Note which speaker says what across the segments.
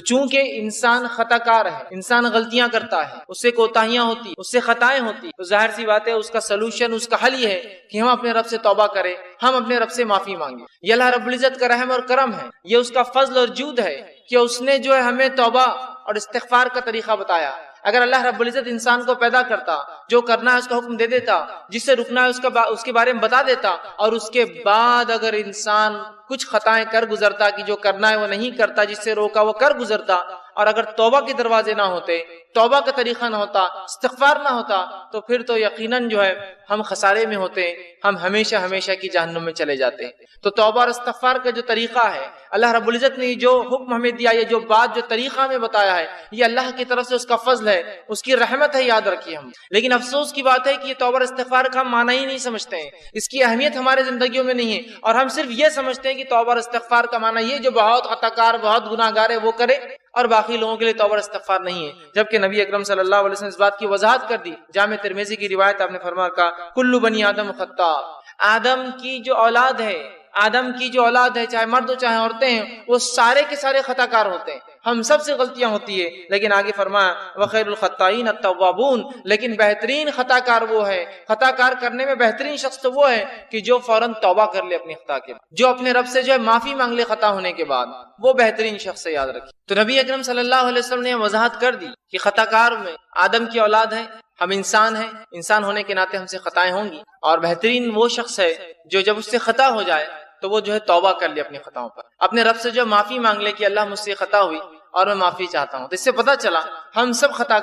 Speaker 1: چونکہ انسان خطا کار ہے، انسان غلطیاں کرتا ہے، اس سے کوتاہیاں ہوتی، اس سے خطائیں ہوتی، تو ظاہر سی بات ہے اس کا سلوشن، اس کا حل یہ ہے کہ ہم اپنے رب سے توبہ کریں، ہم اپنے رب سے معافی مانگیں۔ یہ اللہ رب العزت کا رحم اور کرم ہے، یہ اس کا فضل اور جود ہے کہ اس نے جو ہے ہمیں توبہ اور استغفار کا طریقہ بتایا۔ اگر اللہ رب العزت انسان کو پیدا کرتا، جو کرنا ہے اس کا حکم دے دیتا، جس سے رکنا ہے اس کے بارے میں بتا دیتا، اور اس کے بعد اگر انسان کچھ خطائیں کر گزرتا کہ جو کرنا ہے وہ نہیں کرتا، جس سے روکا وہ کر گزرتا، اور اگر توبہ کے دروازے نہ ہوتے، توبہ کا طریقہ نہ ہوتا، استغفار نہ ہوتا، تو پھر تو یقیناً جو ہے ہم خسارے میں ہوتے، ہم ہمیشہ ہمیشہ کی جہنم میں چلے جاتے۔ تو توبہ اور استغفار کا جو طریقہ ہے، اللہ رب العزت نے جو حکم ہمیں دیا، یہ جو بات، جو طریقہ ہمیں بتایا ہے، یہ اللہ کی طرف سے اس کا فضل ہے، اس کی رحمت ہے، یاد رکھیے ہم۔ لیکن افسوس کی بات ہے کہ یہ توبہ اور استغفار کا ہم معنی ہی نہیں سمجھتے ہیں، اس کی اہمیت ہمارے زندگیوں میں نہیں ہے، اور ہم صرف یہ سمجھتے ہیں کہ توبہ اور استغفار کا معنی یہ جو بہت خطا کار، بہت گناہ گار ہے وہ کرے، اور باقی لوگوں کے لیے توبہ اور استغفار نہیں ہے۔ جبکہ نبی اکرم صلی اللہ علیہ وسلم اس بات کی وضاحت کر دی۔ جامع ترمذی کی روایت، آپ نے فرمایا کہا کل بنی آدم خطاء، آدم کی جو اولاد ہے، چاہے مرد ہو چاہے عورتیں ہیں، وہ سارے کے سارے خطا کار ہوتے ہیں، ہم سب سے غلطیاں ہوتی ہے۔ لیکن آگے فرمایا وخیر الخطائین التوابون، لیکن بہترین خطا کار وہ ہے، خطا کار کرنے میں بہترین شخص تو وہ ہے کہ جو فوراً توبہ کر لے اپنی خطا کے بعد، جو اپنے رب سے جو ہے معافی مانگ لے خطا ہونے کے بعد، وہ بہترین شخص ہے، یاد رکھیے۔ تو نبی اکرم صلی اللہ علیہ وسلم نے وضاحت کر دی کہ خطا کار میں آدم کی اولاد ہے، ہم انسان ہیں، انسان ہونے کے ناطے ہم سے خطائیں ہوں گی، اور بہترین وہ شخص ہے جو جب اس سے خطا ہو جائے تو وہ جو ہے توبہ کر لے اپنی خطاؤں پر، اپنے رب سے جو معافی مانگ لے کہ اللہ مجھ سے خطا ہوئی اور میں معافی چاہتا ہوں۔ تو اس سے پتہ چلا ہم سب خطا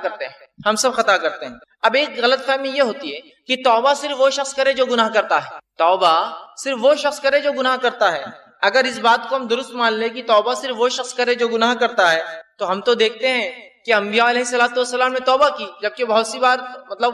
Speaker 1: کرتے ہیں، اب ایک غلط فہمی یہ ہوتی ہے کہ توبہ صرف وہ شخص کرے جو گناہ کرتا ہے، توبہ صرف وہ شخص کرے جو گناہ کرتا ہے۔ اگر اس بات کو ہم درست مان لیں کہ توبہ صرف وہ شخص کرے جو گناہ کرتا ہے، تو ہم تو دیکھتے ہیں کہ انبیاء علیہ السلام نے توبہ کی، جبکہ بہت سی بار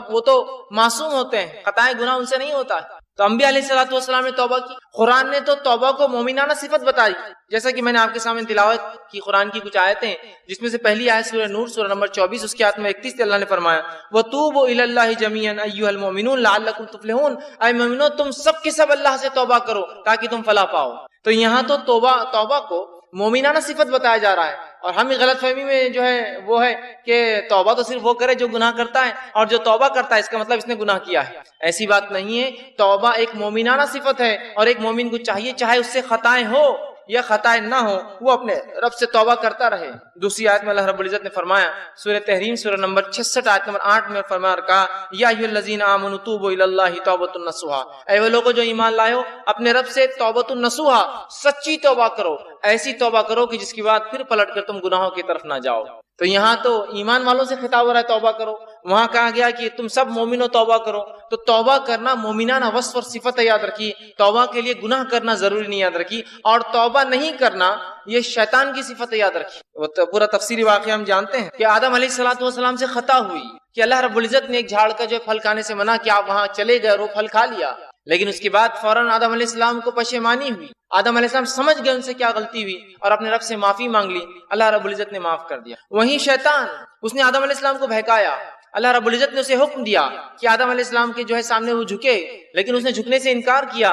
Speaker 1: وہ تو معصوم ہوتے ہیں، خطائیں گناہ ان سے نہیں ہوتا ہے، تو انبیاء علیہ السلام نے توبہ کی۔ قرآن نے تو توبہ کو مومنانہ صفت بتائی، جیسا کہ میں نے آپ کے سامنے تلاوت کی قرآن کی کچھ آیتیں، جس میں سے پہلی آیت سورہ نور سورہ نمبر 24 اس کی آیت میں 31 اللہ نے فرمایا وَتُوبُوا إِلَى اللَّهِ جَمِيعًا أَيُّهَا الْمُؤْمِنُونَ لَعَلَّكُمْ تُفْلِحُونَ، اے مومنو تم سب کے سب اللہ سے توبہ کرو تاکہ تم فلاح پاؤ۔ تو یہاں تو توبہ کو مومنانہ صفت بتایا جا رہا ہے، اور ہم غلط فہمی میں جو ہے وہ ہے کہ توبہ تو صرف وہ کرے جو گناہ کرتا ہے، اور جو توبہ کرتا ہے اس کا مطلب اس نے گناہ کیا ہے۔ ایسی بات نہیں ہے، توبہ ایک مومنانہ صفت ہے، اور ایک مومن کو چاہے اس سے خطائیں ہو یا خطائیں نہ ہو، وہ اپنے رب سے توبہ کرتا رہے۔ دوسری آیت میں اللہ رب العزت نے فرمایا سورہ تحریم سورہ نمبر 66 آیت نمبر 8 میں فرمایا کہا یا ایھا الذین آمنوا توبوا الی اللہ توبۃ نصوحا، اے وہ لوگوں جو ایمان لائے ہو اپنے رب سے توبۃ نصوحا، سچی توبہ کرو، ایسی توبہ کرو کہ جس کے بعد پھر پلٹ کر تم گناہوں کی طرف نہ جاؤ۔ تو یہاں تو ایمان والوں سے خطاب ہو رہا ہے توبہ کرو، وہاں کہا گیا کہ تم سب مومنوں توبہ کرو۔ تو توبہ کرنا مومنانہ وصف اور صفت ہے، یاد رکھیے۔ توبہ کے لیے گناہ کرنا ضروری نہیں، یاد رکھیے، اور توبہ نہیں کرنا یہ شیطان کی صفت ہے، یاد رکھیے۔ وہ تو پورا تفصیلی واقعہ ہم جانتے ہیں کہ آدم علیہ السلام سے خطا ہوئی کہ اللہ رب العزت نے ایک جھاڑ کا جو پھل کھانے سے منع کیا، آپ وہاں چلے گئے اور وہ پھل کھا لیا، لیکن اس کے بعد فوراً آدم علیہ السلام کو پشیمانی ہوئی، آدم علیہ السلام سمجھ گئے ان سے کیا غلطی ہوئی اور اپنے رب سے معافی مانگ لی، اللہ رب العزت نے معاف کر دیا۔ وہیں شیطان، اس نے آدم علیہ السلام کو بہکایا، اللہ رب العزت نے اسے حکم دیا کہ آدم علیہ السلام کے جو ہے سامنے وہ جھکے، لیکن اس نے جھکنے سے انکار کیا،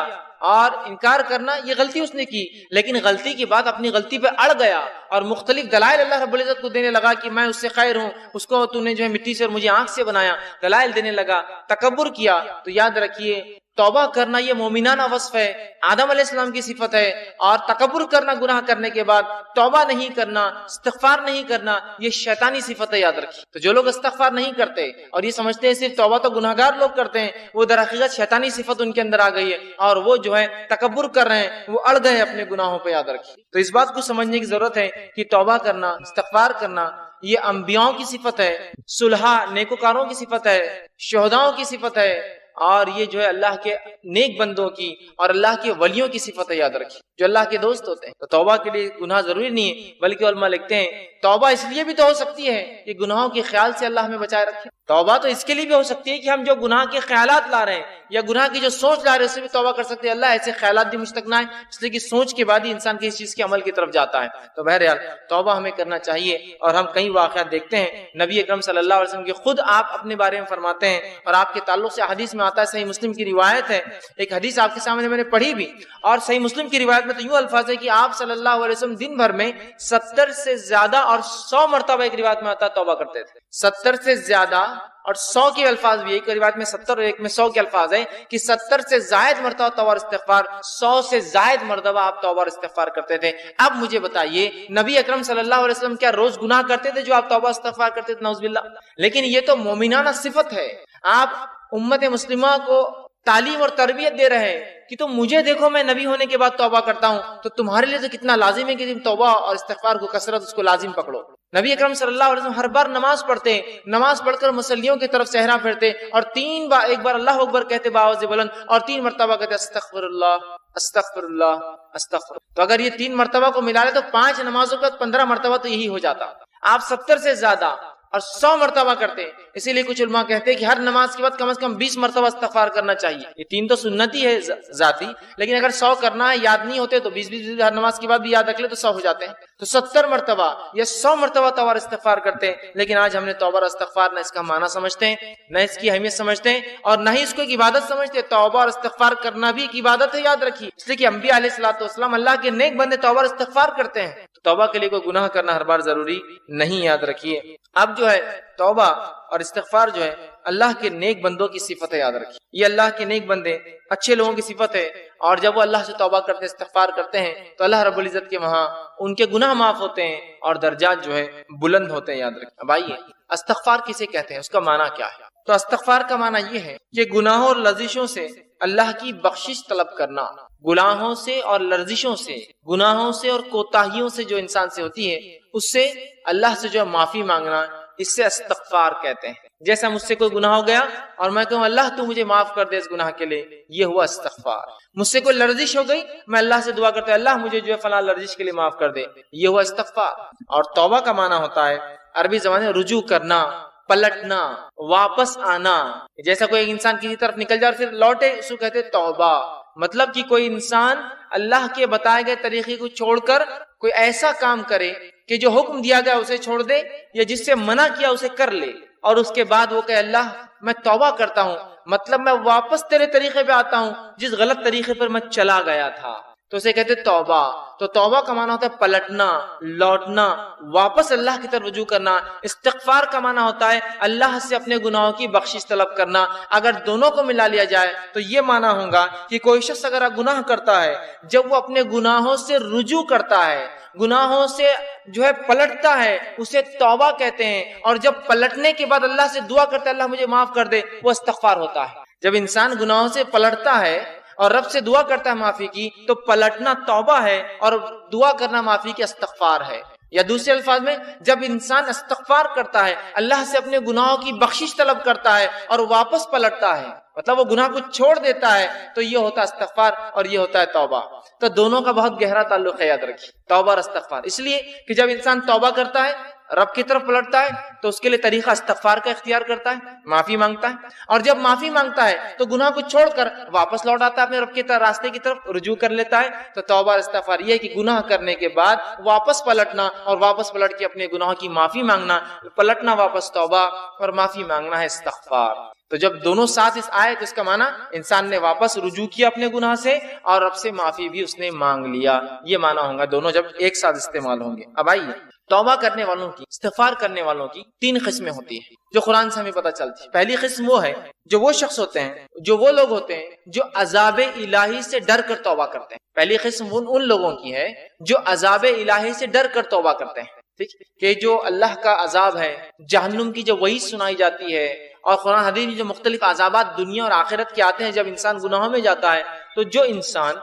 Speaker 1: اور انکار کرنا یہ غلطی اس نے کی، لیکن غلطی کے بعد اپنی غلطی پہ اڑ گیا اور مختلف دلائل اللہ رب العزت کو دینے لگا کہ میں اس سے خیر ہوں، اس کو تو نے جو ہے مٹی سے اور مجھے آنکھ سے بنایا، دلائل دینے لگا، تکبر کیا۔ تو یاد رکھیے توبہ کرنا یہ مومنانہ وصف ہے، آدم علیہ السلام کی صفت ہے، اور تکبر کرنا گناہ کرنے کے بعد توبہ نہیں کرنا، استغفار نہیں کرنا، یہ شیطانی صفت ہے، یاد رکھیے۔ تو جو لوگ استغفار نہیں کرتے اور یہ سمجھتے ہیں صرف توبہ تو گناہگار لوگ کرتے ہیں، وہ در حقیقت شیطانی صفت ان کے اندر آ گئی ہے، اور وہ جو ہے تکبر کر رہے ہیں، وہ اڑ گئے اپنے گناہوں پہ، یاد رکھیے۔ تو اس بات کو سمجھنے کی ضرورت ہے کہ توبہ کرنا، استغفار کرنا یہ انبیاؤں کی صفت ہے، صلحاء نیکوکاروں کی صفت ہے، شہداؤں کی صفت ہے، اور یہ جو ہے اللہ کے نیک بندوں کی اور اللہ کے ولیوں کی صفت ہے، یاد رکھیے، جو اللہ کے دوست ہوتے ہیں۔ تو توبہ کے لیے گناہ ضروری نہیں ہے، بلکہ علماء لکھتے ہیں توبہ اس لیے بھی تو ہو سکتی ہے کہ گناہوں کے خیال سے اللہ ہمیں بچائے رکھے۔ توبہ تو اس کے لیے بھی ہو سکتی ہے کہ ہم جو گناہ کے خیالات لا رہے ہیں یا گناہ کی جو سوچ لا رہے ہیں اس سے بھی توبہ کر سکتے ہیں، اللہ ایسے خیالات بھی مجھ تک نہ آئے، اس لیے کہ سوچ کے بعد ہی انسان کسی چیز کے عمل کی طرف جاتا ہے۔ تو بہرحال توبہ ہمیں کرنا چاہیے، اور ہم کئی واقعات دیکھتے ہیں نبی اکرم صلی اللہ علیہ وسلم کے خود آپ اپنے بارے میں فرماتے ہیں، اور آپ کے تعلق سے حدیث میں آتا ہے، صحیح مسلم کی روایت ہے، ایک حدیث آپ کے سامنے میں نے پڑھی بھی، اور صحیح مسلم کی روایت میں میں تو یوں الفاظ ہے کہ آپ صلی اللہ علیہ وسلم دن بھر میں 70 سے زیادہ اور 100 مرتبہ ایک روایت میں آتا توبہ کرتے تھے. 70 سے زیادہ اور 100 کے الفاظ بھی, ایک روایت میں 70 اور ایک میں 100 کے الفاظ ہیں کہ 70 سے زائد مرتبہ توبہ اور استغفار, 100 سے زائد مرتبہ آپ توبہ اور استغفار کرتے تھے. اب مجھے بتائیے نبی اکرم صلی اللہ علیہ وسلم کیا روز گناہ کرتے تھے جو آپ توبہ استغفار کرتے تھے؟ نعوذ باللہ. لیکن یہ تو مومنانہ صفت ہے. آپ امت مسلمہ کو تعلیم اور تربیت دے رہے ہیں کہ تم مجھے دیکھو میں نبی ہونے کے بعد توبہ کرتا ہوں, تو تمہارے لیے تو کتنا لازم ہے کہ تم توبہ اور استغفار کو کثرت اس کو لازم پکڑو. نبی اکرم صلی اللہ علیہ وسلم ہر بار نماز پڑھتے ہیں, نماز پڑھ کر مصلیوں کی طرف صحرا پھرتے اور 3 بار, ایک بار اللہ اکبر کہتے بآواز بلند اور 3 مرتبہ کہتے استغفر اللہ استغفر اللہ استغفر. تو اگر یہ 3 مرتبہ کو ملا لے تو 5 نمازوں کا 15 مرتبہ تو یہی ہو جاتا. آپ 70 سے زیادہ اور 100 مرتبہ کرتے ہیں. اسی لیے کچھ علماء کہتے ہیں کہ ہر نماز کے بعد کم از کم 20 مرتبہ استغفار کرنا چاہیے. یہ 3 تو سنتی ہے ذاتی, لیکن اگر 100 کرنا ہے, یاد نہیں ہوتے تو 20 ہر نماز کے بعد بھی یاد رکھ لے تو 100 ہو جاتے ہیں. تو 70 مرتبہ یا 100 مرتبہ توبہ اور استغفار کرتے ہیں. لیکن آج ہم نے توبہ اور استغفار نہ اس کا معنی سمجھتے ہیں, نہ اس کی اہمیت سمجھتے ہیں, اور نہ ہی اس کو ایک عبادت سمجھتے ہیں. توبہ اور استغفار کرنا بھی ایک عبادت ہے, یاد رکھیے. اس لیے کہ انبیاء علیہ الصلوۃ والسلام اللہ کے نیک بندے توبہ اور استغفار کرتے ہیں. تو توبہ کے لیے کوئی گناہ کرنا ہر بار ضروری نہیں, یاد رکھیے. اب جو ہے توبہ اور استغفار جو ہے اللہ کے نیک بندوں کی صفت ہے, یاد رکھیے. یہ اللہ کے نیک بندے اچھے لوگوں کی صفت ہے, اور جب وہ اللہ سے توبہ کرتے استغفار کرتے ہیں تو اللہ رب العزت کے وہاں ان کے گناہ معاف ہوتے ہیں اور درجات جو ہے بلند ہوتے ہیں, یاد رکھیے. اب آئیے استغفار کسے کہتے ہیں, اس کا معنی کیا ہے؟ تو استغفار کا معنی یہ ہے کہ گناہوں اور لرزشوں سے اللہ کی بخشش طلب کرنا. گناہوں سے اور لرزشوں سے, گناہوں سے اور کوتاہیوں سے جو انسان سے ہوتی ہے, اس سے اللہ سے جو ہے معافی مانگنا, اس سے استغفار کہتے ہیں. جیسا مجھ سے کوئی گناہ ہو گیا اور میں کہوں اللہ تو مجھے معاف کر دے اس گناہ کے لیے, یہ ہوا استغفار. مجھ سے کوئی لرزش ہو گئی, میں اللہ سے دعا کرتا ہوں اللہ مجھے جو ہے فلاں لرزش کے لیے معاف کر دے, یہ ہوا استغفار. اور توبہ کا معنی ہوتا ہے عربی زبان میں رجوع کرنا, پلٹنا, واپس آنا. جیسا کوئی انسان کسی طرف نکل جائے اور پھر لوٹے, اس کو کہتے توبہ. مطلب کہ کوئی انسان اللہ کے بتائے گئے طریقے کو چھوڑ کر کوئی ایسا کام کرے کہ جو حکم دیا گیا اسے چھوڑ دے, یا جس سے منع کیا اسے کر لے, اور اس کے بعد وہ کہے اللہ میں توبہ کرتا ہوں, مطلب میں واپس تیرے طریقے پہ آتا ہوں جس غلط طریقے پر میں چلا گیا تھا, تو اسے کہتے توبہ. تو توبہ کا معنی ہوتا ہے پلٹنا, لوٹنا, واپس اللہ کی طرف رجوع کرنا. استغفار کا معنی ہوتا ہے اللہ سے اپنے گناہوں کی بخشش طلب کرنا. اگر دونوں کو ملا لیا جائے تو یہ معنی ہوگا کہ کوئی شخص اگر گناہ کرتا ہے, جب وہ اپنے گناہوں سے رجوع کرتا ہے, گناہوں سے جو ہے پلٹتا ہے, اسے توبہ کہتے ہیں. اور جب پلٹنے کے بعد اللہ سے دعا کرتا ہے اللہ مجھے معاف کر دے, وہ استغفار ہوتا ہے. جب انسان گناہوں سے پلٹتا ہے اور رب سے دعا کرتا ہے معافی کی, تو پلٹنا توبہ ہے اور دعا کرنا معافی کی استغفار ہے. یا دوسرے الفاظ میں جب انسان استغفار کرتا ہے, اللہ سے اپنے گناہوں کی بخشش طلب کرتا ہے اور واپس پلٹتا ہے, مطلب وہ گناہ کو چھوڑ دیتا ہے, تو یہ ہوتا ہے استغفار اور یہ ہوتا ہے توبہ. تو دونوں کا بہت گہرا تعلق ہے, یاد رکھیے, توبہ اور استغفار. اس لیے کہ جب انسان توبہ کرتا ہے, رب کی طرف پلٹتا ہے, تو اس کے لیے طریقہ استغفار کا اختیار کرتا ہے, معافی مانگتا ہے. اور جب معافی مانگتا ہے تو گناہ کو چھوڑ کر واپس لوٹ آتا ہے اپنے رب کے راستے کی طرف, رجوع کر لیتا ہے. تو توبہ اور استغفار یہ ہے کہ گناہ کرنے کے بعد واپس پلٹنا, اور واپس پلٹ کے اپنے گناہوں کی معافی مانگنا. پلٹنا واپس توبہ اور معافی مانگنا ہے استغفار. تو جب دونوں ساتھ اس آئے تو اس کا معنی انسان نے واپس رجوع کیا اپنے گناہ سے, اور رب سے معافی بھی اس نے مانگ لیا. یہ معنی ہوگا دونوں جب ایک ساتھ استعمال ہوں گے. اب آئیے توبہ کرنے والوں کی, استغفار کرنے والوں کی 3 قسمیں ہوتی ہیں جو قرآن سے ہمیں پتہ چلتی ہے. پہلی قسم وہ ہے جو وہ شخص ہوتے ہیں, جو وہ لوگ ہوتے ہیں جو عذاب الہی سے ڈر کر توبہ کرتے ہیں. پہلی قسم ان لوگوں کی ہے جو عذاب الہی سے ڈر کر توبہ کرتے ہیں. ٹھیک, کہ جو اللہ کا عذاب ہے, جہنم کی جو وعید سنائی جاتی ہے, اور قرآن حدیث میں جو مختلف عذابات دنیا اور آخرت کے آتے ہیں جب انسان گناہوں میں جاتا ہے, تو جو انسان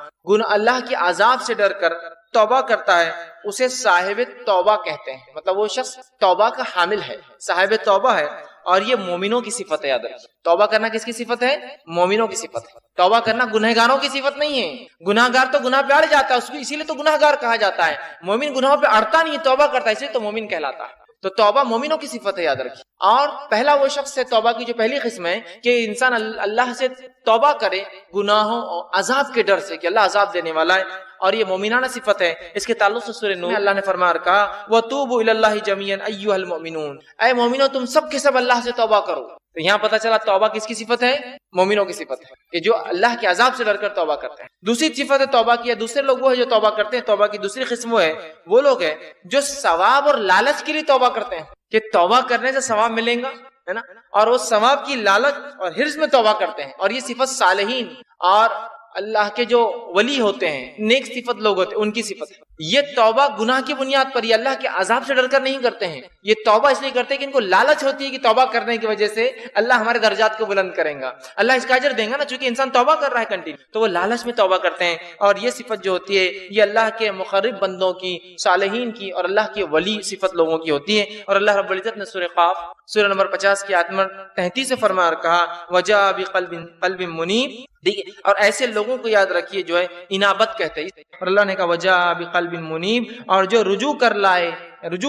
Speaker 1: اللہ کے عذاب سے ڈر کر توبہ کرتا ہے اسے صاحب توبہ کہتے ہیں. مطلب وہ شخص توبہ کا حامل ہے, صاحب توبہ ہے. اور یہ مومنوں کی صفت ہے, یاد رکھیے. توبہ کرنا کس کی صفت ہے؟ مومنوں کی صفت ہے. توبہ کرنا گنہگاروں کی صفت نہیں ہے. گناہگار تو گناہ پہ اڑ جاتا ہے, اس کو اسی لیے تو گناہگار کہا جاتا ہے. مومن گناہوں پہ اڑتا نہیں, توبہ کرتا ہے, اس لیے تو مومن کہلاتا ہے. تو توبہ مومنوں کی صفت ہے, یاد رکھیے. اور پہلا وہ شخص ہے توبہ کی جو پہلی قسم ہے کہ انسان اللہ سے توبہ کرے گناہوں اور عذاب کے ڈر سے کہ اللہ عذاب دینے والا ہے, اور یہ مومنانہ صفت ہے. اس کے تعلق سے سورہ نور میں اللہ نے فرمایا اور کہا وَتُوبُوا إِلَى اللَّهِ جَمِيعًا أَيُّهَا الْمُؤْمِنُونَ، اے مومنو تم سب کے سب اللہ سے توبہ کرو. تو یہاں پتہ چلا توبہ کس کی صفت ہے؟ مومنوں کی صفت ہے کہ جو اللہ کے عذاب سے ڈر کر توبہ کرتے ہیں. دوسری صفت ہے توبہ کی. دوسرے لوگ وہ ہے جو توبہ کرتے ہیں. توبہ کی دوسری قسم وہ لوگ ہیں جو ثواب اور لالچ کے لیے توبہ کرتے ہیں کہ توبہ کرنے سے ثواب ملیں گا، ہے نا، اور وہ ثواب کی لالچ اور حرص میں توبہ کرتے ہیں. اور یہ صفت صالحین اور اللہ کے جو ولی ہوتے ہیں، نیک صفت لوگ ہوتے ہیں، ان کی صفت ہے. یہ توبہ گناہ کی بنیاد پر، یہ اللہ کے عذاب سے ڈر کر نہیں کرتے ہیں. یہ توبہ اس لیے کرتے ہیں کہ ان کو لالچ ہوتی ہے کہ توبہ کرنے کی وجہ سے اللہ ہمارے درجات کو بلند کریں گا، اللہ اس کا اجر دیں گا نا، چونکہ انسان توبہ کر رہا ہے کنٹینیو، تو وہ لالچ میں توبہ کرتے ہیں. اور یہ صفت جو ہوتی ہے یہ اللہ کے مقرب بندوں کی، صالحین کی اور اللہ کے ولی صفت لوگوں کی ہوتی ہے. اور اللہ رب العزت نے سورہ قاف سورہ نمبر 50 کی آیت نمبر 33 سے فرمایا اور کہا وَجَاءَ بِقَلْبٍ مُنِيبٍ. اور ایسے لوگوں کو یاد رکھیے جو ہے انابت کہتے ہیں. اور اللہ نے کہا وَجَاءَ بِقَلْبٍ مُنِيبٍ، اور جو رجوع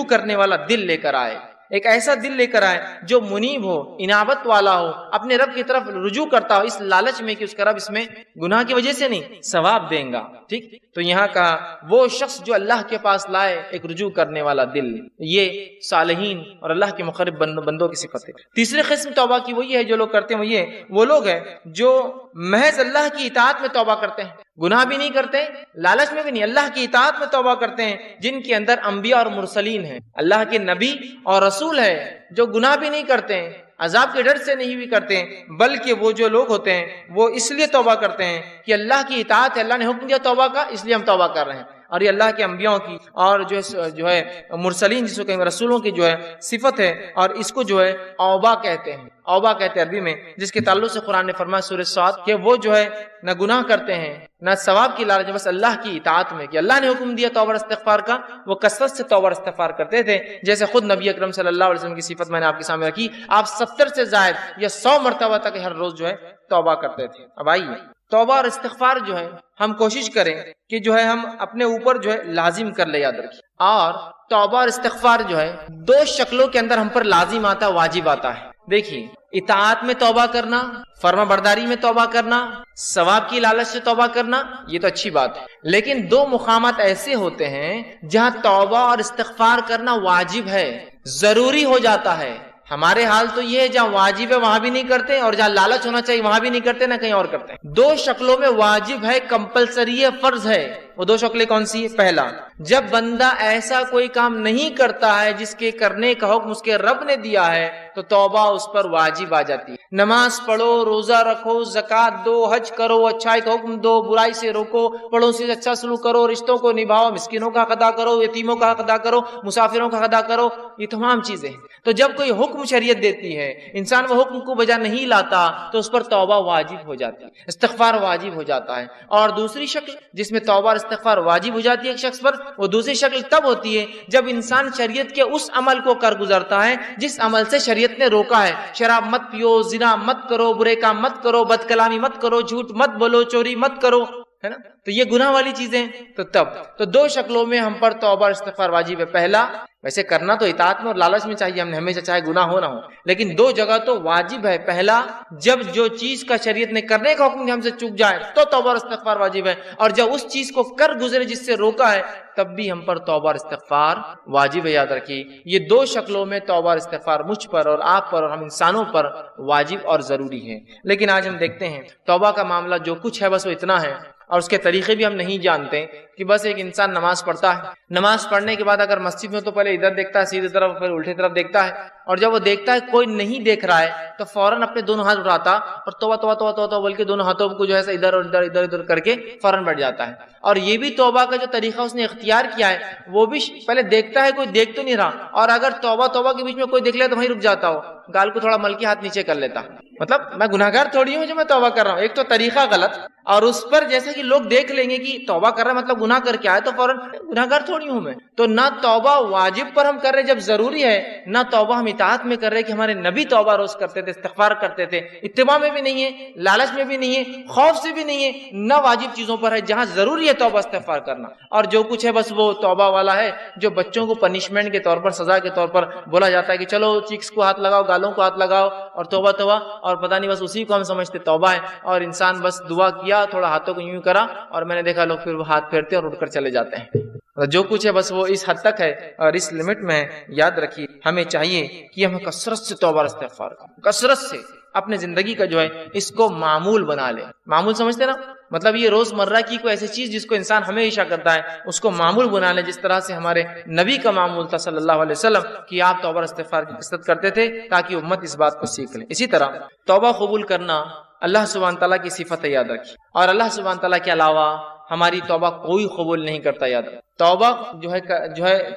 Speaker 1: کرنے والا دل لے کر آئے، ایک ایسا دل لے کر آئے جو منیب ہو، انابت والا ہو، اپنے رب کی طرف رجوع کرتا ہو اس لالچ میں کہ اس کا رب اس میں گناہ کی وجہ سے نہیں ثواب دیں گا. ٹھیک، تو یہاں کہا وہ شخص جو اللہ کے پاس لائے ایک رجوع کرنے والا دل، یہ صالحین اور اللہ کے مقرب بندوں کی صفت ہے. تیسری قسم توبہ کی وہی ہے جو لوگ کرتے ہیں، وہ لوگ ہیں جو محض اللہ کی اطاعت میں توبہ کرتے ہیں، گناہ بھی نہیں کرتے، لالچ میں بھی نہیں، اللہ کی اطاعت میں توبہ کرتے ہیں، جن کے اندر انبیاء اور مرسلین ہیں، اللہ کے نبی اور رسول ہے، جو گناہ بھی نہیں کرتے ہیں، عذاب کے ڈر سے نہیں بھی کرتے ہیں، بلکہ وہ جو لوگ ہوتے ہیں وہ اس لیے توبہ کرتے ہیں کہ اللہ کی اطاعت ہے، اللہ نے حکم دیا توبہ کا، اس لیے ہم توبہ کر رہے ہیں. اور یہ اللہ کے انبیاء کی اور جو ہے مرسلین جس کو کہیں رسولوں کی جو ہے صفت ہے. اور اس کو جو ہے اوبا کہتے ہیں، اوبا کہتے ہیں عربی میں، جس کے تعلق سے قرآن نے فرمایا سورہ صاد کہ وہ جو ہے نہ گناہ کرتے ہیں نہ ثواب کی لالچ، بس اللہ کی اطاعت میں کہ اللہ نے حکم دیا توبہ استغفار کا، وہ کثرت سے توبہ استغفار کرتے تھے. جیسے خود نبی اکرم صلی اللہ علیہ وسلم کی صفت میں نے آپ کے سامنے رکھی، آپ 70 سے زائد یا 100 مرتبہ تک ہر روز جو ہے توبہ کرتے تھے. اب آئیے توبہ اور استغفار جو ہے ہم کوشش کریں کہ جو ہے ہم اپنے اوپر جو ہے لازم کر لے، یاد رکھیں. اور توبہ اور استغفار جو ہے دو شکلوں کے اندر ہم پر لازم آتا ہے، واجب آتا ہے. دیکھیے، اطاعت میں توبہ کرنا، فرما برداری میں توبہ کرنا، ثواب کی لالچ سے توبہ کرنا، یہ تو اچھی بات ہے. لیکن دو مقامات ایسے ہوتے ہیں جہاں توبہ اور استغفار کرنا واجب ہے، ضروری ہو جاتا ہے. ہمارے حال تو یہ ہے جہاں واجب ہے وہاں بھی نہیں کرتے، اور جہاں لالچ ہونا چاہیے وہاں بھی نہیں کرتے، نہ کہیں اور کرتے ہیں. دو شکلوں میں واجب ہے، کمپلسری ہے، فرض ہے. وہ دو شکلیں کون سی؟ پہلا، جب بندہ ایسا کوئی کام نہیں کرتا ہے جس کے کرنے کا حکم اس کے رب نے دیا ہے تو توبہ اس پر واجب آ جاتی ہے. نماز پڑھو، روزہ رکھو، زکوٰۃ دو، حج کرو، اچھائی کا حکم دو، برائی سے روکو، پڑوسی سے اچھا سلوک کرو، رشتوں کو نبھاؤ، مسکینوں کا حق ادا کرو، یتیموں کا حق ادا کرو، مسافروں کا حق ادا کرو، یہ تمام چیزیں. تو جب کوئی حکم شریعت دیتی ہے، انسان وہ حکم کو بجا نہیں لاتا تو اس پر توبہ واجب ہو جاتی ہے، استغفار واجب ہو جاتا ہے. اور دوسری شکل جس میں توبہ اور استغفار واجب ہو جاتی ہے ایک شخص پر، وہ دوسری شکل تب ہوتی ہے جب انسان شریعت کے اس عمل کو کر گزرتا ہے جس عمل سے شریعت نے روکا ہے. شراب مت پیو، زنا مت کرو، برے کام مت کرو، بد کلامی مت کرو، جھوٹ مت بولو، چوری مت کرو، ہے نا. تو یہ گناہ والی چیزیں. تو دو شکلوں میں ہم پر توبہ اور استغفار واجب ہے. پہلا، ویسے کرنا تو اطاعت میں اور لالچ میں چاہیے ہم نے ہمیشہ، چاہے گناہ ہو نہ ہو، لیکن دو جگہ تو واجب ہے. پہلا، جب جو چیز کا شریعت نے کرنے کا حکم ہم سے چک جائے تو توبہ اور استغفار واجب ہے، اور جب اس چیز کو کر گزرے جس سے روکا ہے تب بھی ہم پر توبہ اور استغفار واجب ہے. یاد رکھیے، یہ دو شکلوں میں توبہ اور استغفار مجھ پر اور آپ پر اور ہم انسانوں پر واجب اور ضروری ہے. لیکن آج ہم دیکھتے ہیں توبہ کا معاملہ جو کچھ ہے بس وہ اتنا ہے، اور اس کے طریقے بھی ہم نہیں جانتے کہ بس ایک انسان نماز پڑھتا ہے، نماز پڑھنے کے بعد اگر مسجد میں تو پہلے ادھر دیکھتا ہے سیدھی طرف، پھر الٹی طرف دیکھتا ہے، اور جب وہ دیکھتا ہے کوئی نہیں دیکھ رہا ہے تو فوراً اپنے دونوں ہاتھ اٹھاتا اور توبہ توبہ توبہ توبہ بول کے دونوں ہاتھوں کو جو ہے ادھر اور ادھر ادھر ادھر کر کے فوراً بیٹھ جاتا ہے. اور یہ بھی توبہ کا جو طریقہ اس نے اختیار کیا ہے وہ بھی پہلے دیکھتا ہے کوئی دیکھ تو نہیں رہا، اور اگر توبہ توبہ کے بیچ میں کوئی دیکھ لے تو وہیں رک جاتا ہو، گال کو تھوڑا مل کے ہاتھ نیچے کر لیتا. مطلب میں گناہگار تھوڑی ہوں جو میں توبہ کر رہا ہوں. ایک تو طریقہ غلط، اور اس پر جیسے کہ لوگ دیکھ لیں گے کہ توبہ کر رہا ہے مطلب گناہ کر کے آئے تو فوراً گناہگار تھوڑی ہوں میں. تو نہ توبہ واجب پر ہم کر رہے جب ضروری ہے، نہ توبہ ہم اطاعت میں کر رہے کہ ہمارے نبی توبہ روز کرتے تھے، استغفار کرتے تھے. اتباع میں بھی نہیں ہے، لالچ میں بھی نہیں ہے، خوف سے بھی نہیں ہے، نہ واجب چیزوں پر ہے جہاں ضروری ہے توبہ استغفار کرنا. اور جو کچھ ہے بس وہ توبہ والا ہے جو بچوں کو پنشمنٹ کے طور پر، سزا کے طور پر بولا جاتا ہے کہ چلو چیکس کو ہاتھ لگاؤ، گالوں کو ہاتھ لگاؤ اور توبہ توبہ، اور پتہ نہیں بس اسی کو ہم سمجھتے توبہ ہے. اور انسان بس دعا کیا کیا, تھوڑا ہاتھوں کو یوں کرا اور میں نے دیکھا لوگ پھر وہ ہاتھ پھیرتے اور اٹھ کر چلے جاتے ہیں. جو کچھ ہے بس وہ اس حد تک ہے اور اس لمٹ میں ہے. یاد رکھیے ہمیں چاہیے کہ ہم کثرت سے توبہ استغفار کریں, کثرت سے اپنے زندگی کا جو ہے اس کو معمول بنا لیں. معمول سمجھتے نا, مطلب یہ روز مرہ کی کوئی ایسی چیز جس کو انسان ہمیشہ کرتا ہے اس کو معمول بنا لیں, جس طرح سے ہمارے نبی کا معمول تھا صلی اللہ علیہ وسلم کہ آپ توبہ استغفار کی کثرت کرتے تھے تاکہ امت اس بات کو سیکھ لے. اسی طرح توبہ قبول کرنا اللہ سبحانہ تعالیٰ کی صفت ہے, یاد رکھیے, اور اللہ سبحانہ تعالیٰ کے علاوہ ہماری توبہ کوئی قبول نہیں کرتا. یاد رکھیں توبہ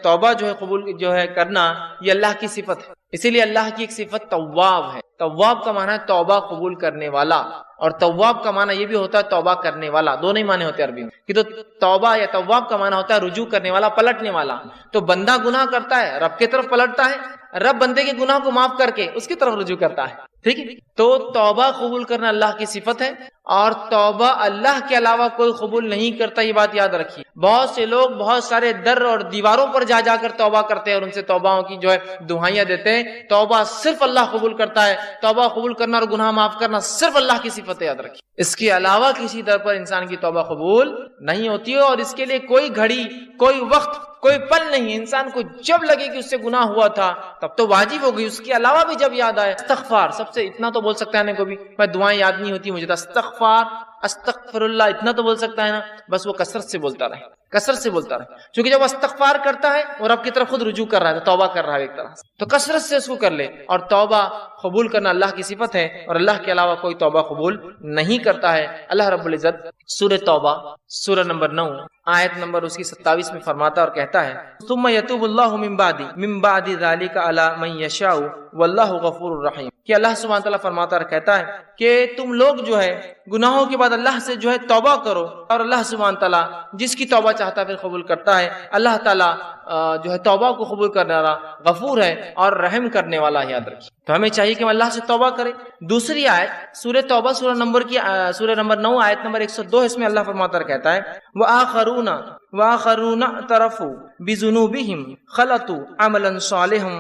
Speaker 1: توبہ قبول کرنا یہ اللہ کی صفت ہے. اسی لیے اللہ کی ایک صفت تواب ہے. تواب کا معنی ہے توبہ قبول کرنے والا, اور تواب کا معنی یہ بھی ہوتا ہے توبہ کرنے والا. دونوں ہی معنی ہوتے ہیں عربی میں کہ تو توبہ یا تواب کا معنی ہوتا ہے رجوع کرنے والا, پلٹنے والا. تو بندہ گناہ کرتا ہے, رب کی طرف پلٹتا ہے, رب بندے کے گناہ کو معاف کر کے اس کی طرف رجوع کرتا ہے. ٹھیک ہے, تو توبہ قبول کرنا اللہ کی صفت ہے, اور توبہ اللہ کے علاوہ کوئی قبول نہیں کرتا. یہ بات یاد رکھیے. بہت سے لوگ بہت سارے در اور دیواروں پر جا جا کر توبہ کرتے ہیں اور ان سے توبہوں کی دعائیاں دیتے ہیں. توبہ صرف اللہ قبول کرتا ہے. توبہ قبول کرنا اور گناہ معاف کرنا صرف اللہ کی صفت ہے, یاد رکھیے. اس کے علاوہ کسی در پر انسان کی توبہ قبول نہیں ہوتی ہے, اور اس کے لیے کوئی گھڑی, کوئی وقت, کوئی پل نہیں. انسان کو جب لگے کہ اس سے گناہ ہوا تھا تب تو واجب ہو گئی. اس کے علاوہ بھی جب یاد آئے استغفار, سب سے اتنا تو بول سکتا ہے نا, کو بھی میں دعائیں یاد نہیں ہوتی مجھے, استغفار استغفر اللہ اتنا تو بول سکتا ہے نا, بس وہ کثرت سے بولتا رہے, کثرت سے بولتا رہے. کیونکہ جب استغفار کرتا ہے اور رب کی طرف خود رجوع کر رہا ہے, توبہ کر رہا ہے ایک طرح سے, تو کثرت سے اس کو کر لے. اور توبہ قبول کرنا اللہ کی صفت ہے, اور اللہ کے علاوہ کوئی توبہ قبول نہیں کرتا ہے. اللہ رب العزت سورہ توبہ سورہ نمبر 9 آیت نمبر اس کی 27 میں فرماتا اور کہتا ہے, ثم یتوب اللہ من بعد ذلک علی من یشاء واللہ غفور الرحیم, کہ اللہ سبحانہ تعالیٰ فرماتا اور کہتا ہے کہ تم لوگ گناہوں کے بعد اللہ سے توبہ کرو, اور اللہ سبحانہ تعالیٰ جس کی توبہ چاہتا ہے پھر قبول کرتا ہے. اللہ تعالیٰ توبہ کو قبول کرنے والا غفور ہے اور رحم کرنے والا ہے. یاد رکھیے تو ہمیں چاہیے کہ ہم اللہ سے توبہ کریں. دوسری آیت سورہ توبہ سورہ نمبر 9 آیت نمبر 102, اس میں اللہ فرماتا اور کہتا ہے وآخرون اعترفوا بذنوبہم خلطوا عملا صالحا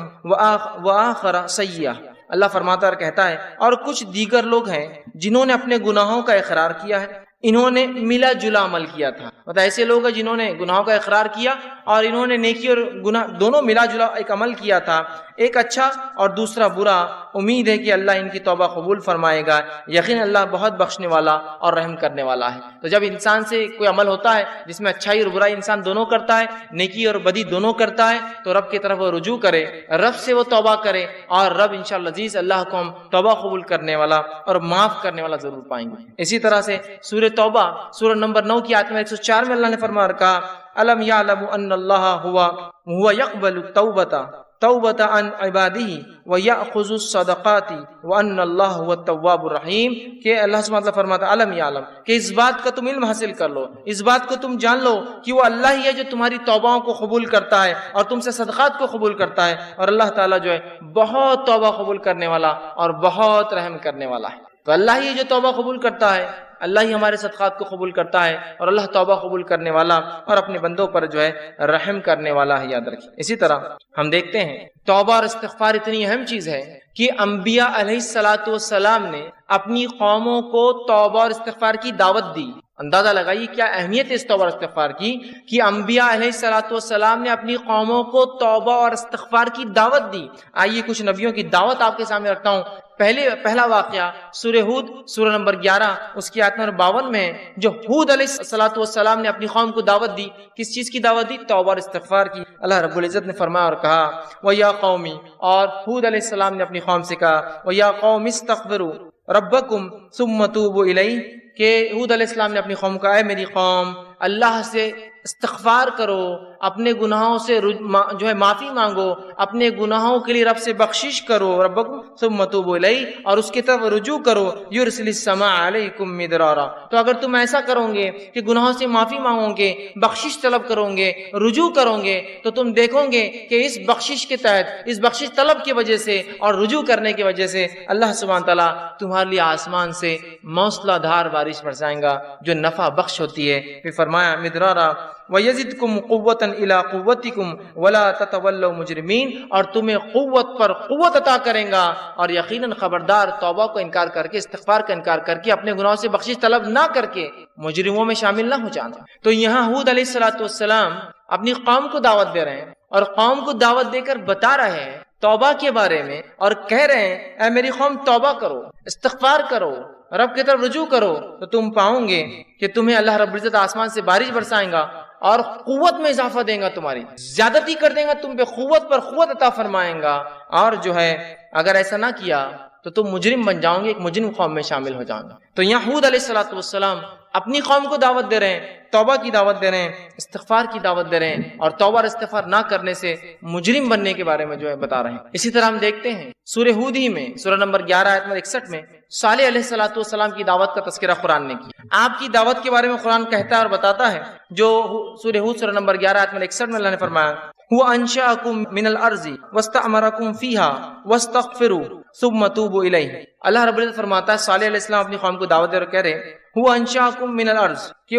Speaker 1: وآخر سیئا. اللہ فرماتا اور کہتا ہے اور کچھ دیگر لوگ ہیں جنہوں نے اپنے گناہوں کا اقرار کیا ہے, انہوں نے ملا جلا عمل کیا تھا. مطلب ایسے لوگ ہیں جنہوں نے گناہوں کا اقرار کیا اور انہوں نے نیکی اور گناہ دونوں ملا جلا ایک عمل کیا تھا, ایک اچھا اور دوسرا برا. امید ہے کہ اللہ ان کی توبہ قبول فرمائے گا, یقین اللہ بہت بخشنے والا اور رحم کرنے والا ہے. تو جب انسان سے کوئی عمل ہوتا ہے جس میں اچھائی اور برائی انسان دونوں کرتا ہے, نیکی اور بدی دونوں کرتا ہے, تو رب کی طرف وہ رجوع کرے, رب سے وہ توبہ کرے, اور رب انشاءاللہ عزیز اللہ کو ہم توبہ قبول کرنے والا اور معاف کرنے والا ضرور پائیں گے. اسی طرح سے سورہ توبہ سورہ نمبر 9 کی آیت میں 104 میں اللہ نے فرمایا اور کہا الم یعلم ان اللہ هو يقبل التوبة عن عباده ويأخذ الصدقات وان اللہ هو التواب الرحیم, کہ اللہ سبحانہ وتعالی فرماتا ہے الم یعلم, کہ اس بات کا تم علم حاصل کر لو, اس بات کو تم جان لو کہ وہ اللہ ہی ہے جو تمہاری توباؤں کو قبول کرتا ہے اور تم سے صدقات کو قبول کرتا ہے, اور اللہ تعالیٰ بہت توبہ قبول کرنے والا اور بہت رحم کرنے والا ہے. تو اللہ ہی جو توبہ قبول کرتا ہے, اللہ ہی ہمارے صدقات کو قبول کرتا ہے, اور اللہ توبہ قبول کرنے والا اور اپنے بندوں پر رحم کرنے والا ہے. یاد رکھیں. اسی طرح ہم دیکھتے ہیں توبہ اور استغفار اتنی اہم چیز ہے کہ انبیاء علیہ الصلوۃ والسلام نے اپنی قوموں کو توبہ اور استغفار کی دعوت دی. اندازہ لگائیے کیا اہمیت ہے اس توبہ اور استغفار کی, کہ انبیاء علیہ الصلوۃ والسلام نے اپنی قوموں کو توبہ اور استغفار کی دعوت دی. آئیے کچھ نبیوں کی دعوت آپ کے سامنے رکھتا ہوں. پہلا واقعہ سورہ ہود سورہ نمبر 11 اس کی آیت نمبر 52 میں, جو ہود علیہ الصلوۃ والسلام نے اپنی قوم کو دعوت دی. کس چیز کی دعوت دی؟ توبہ اور استغفار کی. اللہ رب العزت نے فرمایا اور کہا وَيَا قَوْمِ, اور ہود علیہ السلام نے اپنی قوم سے کہا وَيَا قَوْمِ اسْتَغْفِرُوا رَبَّكُمْ ثُمَّ تُوبُوا إِلَيْهِ, کہ ہود علیہ السلام نے اپنی قوم کا اے میری قوم اللہ سے استغفار کرو, اپنے گناہوں سے معافی مانگو, اپنے گناہوں کے لیے رب سے بخشش کرو, ربکم ثم توبوا الیہ, اور اس کی طرف رجوع کرو, یرسل السماء علیکم مدرارا. تو اگر تم ایسا کرو گے کہ گناہوں سے معافی مانگو گے, بخشش طلب کرو گے, رجوع کرو گے, تو تم دیکھو گے کہ اس بخشش کے تحت, اس بخشش طلب کی وجہ سے اور رجوع کرنے کی وجہ سے اللہ سبحانہ تعالیٰ تمہارے لیے آسمان سے موسلا دھار بارش برسائیں گا جو نفع بخش ہوتی ہے. پھر فرمایا مدرارا وَيَزِدْكُمْ قُوَّةً إِلَىٰ قُوَّتِكُمْ وَلَا تَتَوَلَّوْا مُجْرِمِينَ، اور تمہیں قوت پر قوت عطا کریں گا، اور یقیناً خبردار توبہ کو انکار کر کے، استغفار کا انکار کر کے، اپنے گناہوں سے بخشش طلب نہ کر کے مجرموں میں شامل نہ ہو جانا۔ تو یہاں ہود علیہ السلام اپنی قوم کو دعوت دے رہے ہیں، اور قوم کو دعوت دے کر بتا رہے ہیں توبہ کے بارے میں، اور کہہ رہے ہیں اے میری قوم توبہ کرو، استغفار کرو، رب کی طرف رجوع کرو، تو تم پاؤں گے کہ تمہیں اللہ رب العزت آسمان سے بارش برسائیں گا اور قوت میں اضافہ دیں گا، تمہاری زیادتی کر دیں گا، تم پہ قوت پر قوت عطا فرمائیں گا، اور جو ہے اگر ایسا نہ کیا تو تم مجرم بن جاؤ گے، ایک مجرم قوم میں شامل ہو جاؤ گے۔ تو یہاں ہود علیہ السلام اپنی قوم کو دعوت دے رہے ہیں، توبہ کی دعوت دے رہے ہیں، استغفار کی دعوت دے رہے ہیں، اور توبہ اور استغفار نہ کرنے سے مجرم بننے کے بارے میں جو ہے بتا رہے ہیں۔ اسی طرح ہم دیکھتے ہیں سورہ ہود ہی میں سورہ نمبر 11 آیت نمبر 61 میں صالح علیہ السلام کی دعوت کا تذکرہ قرآن نے کیا۔ آپ کی دعوت کے بارے میں قرآن کہتا ہے اور بتاتا ہے، جو سورہ ہود سورہ نمبر 11 آیت نمبر 61 میں اللہ نے فرمایا وَأَنشَأَكُم مِّنَ الْأَرْضِ وَاسْتَعْمَرَكُم فِيهَا وَاسْتَغْفِرُوا ثُمَّ تُوبُوا إِلَيْهِ۔ اللہ رب العزت فرماتا ہے، صالح علیہ السلام اپنی قوم کو دعوت دے اور کہہ رہے وَأَنشَأَكُم مِّنَ الْأَرْضِ، کہ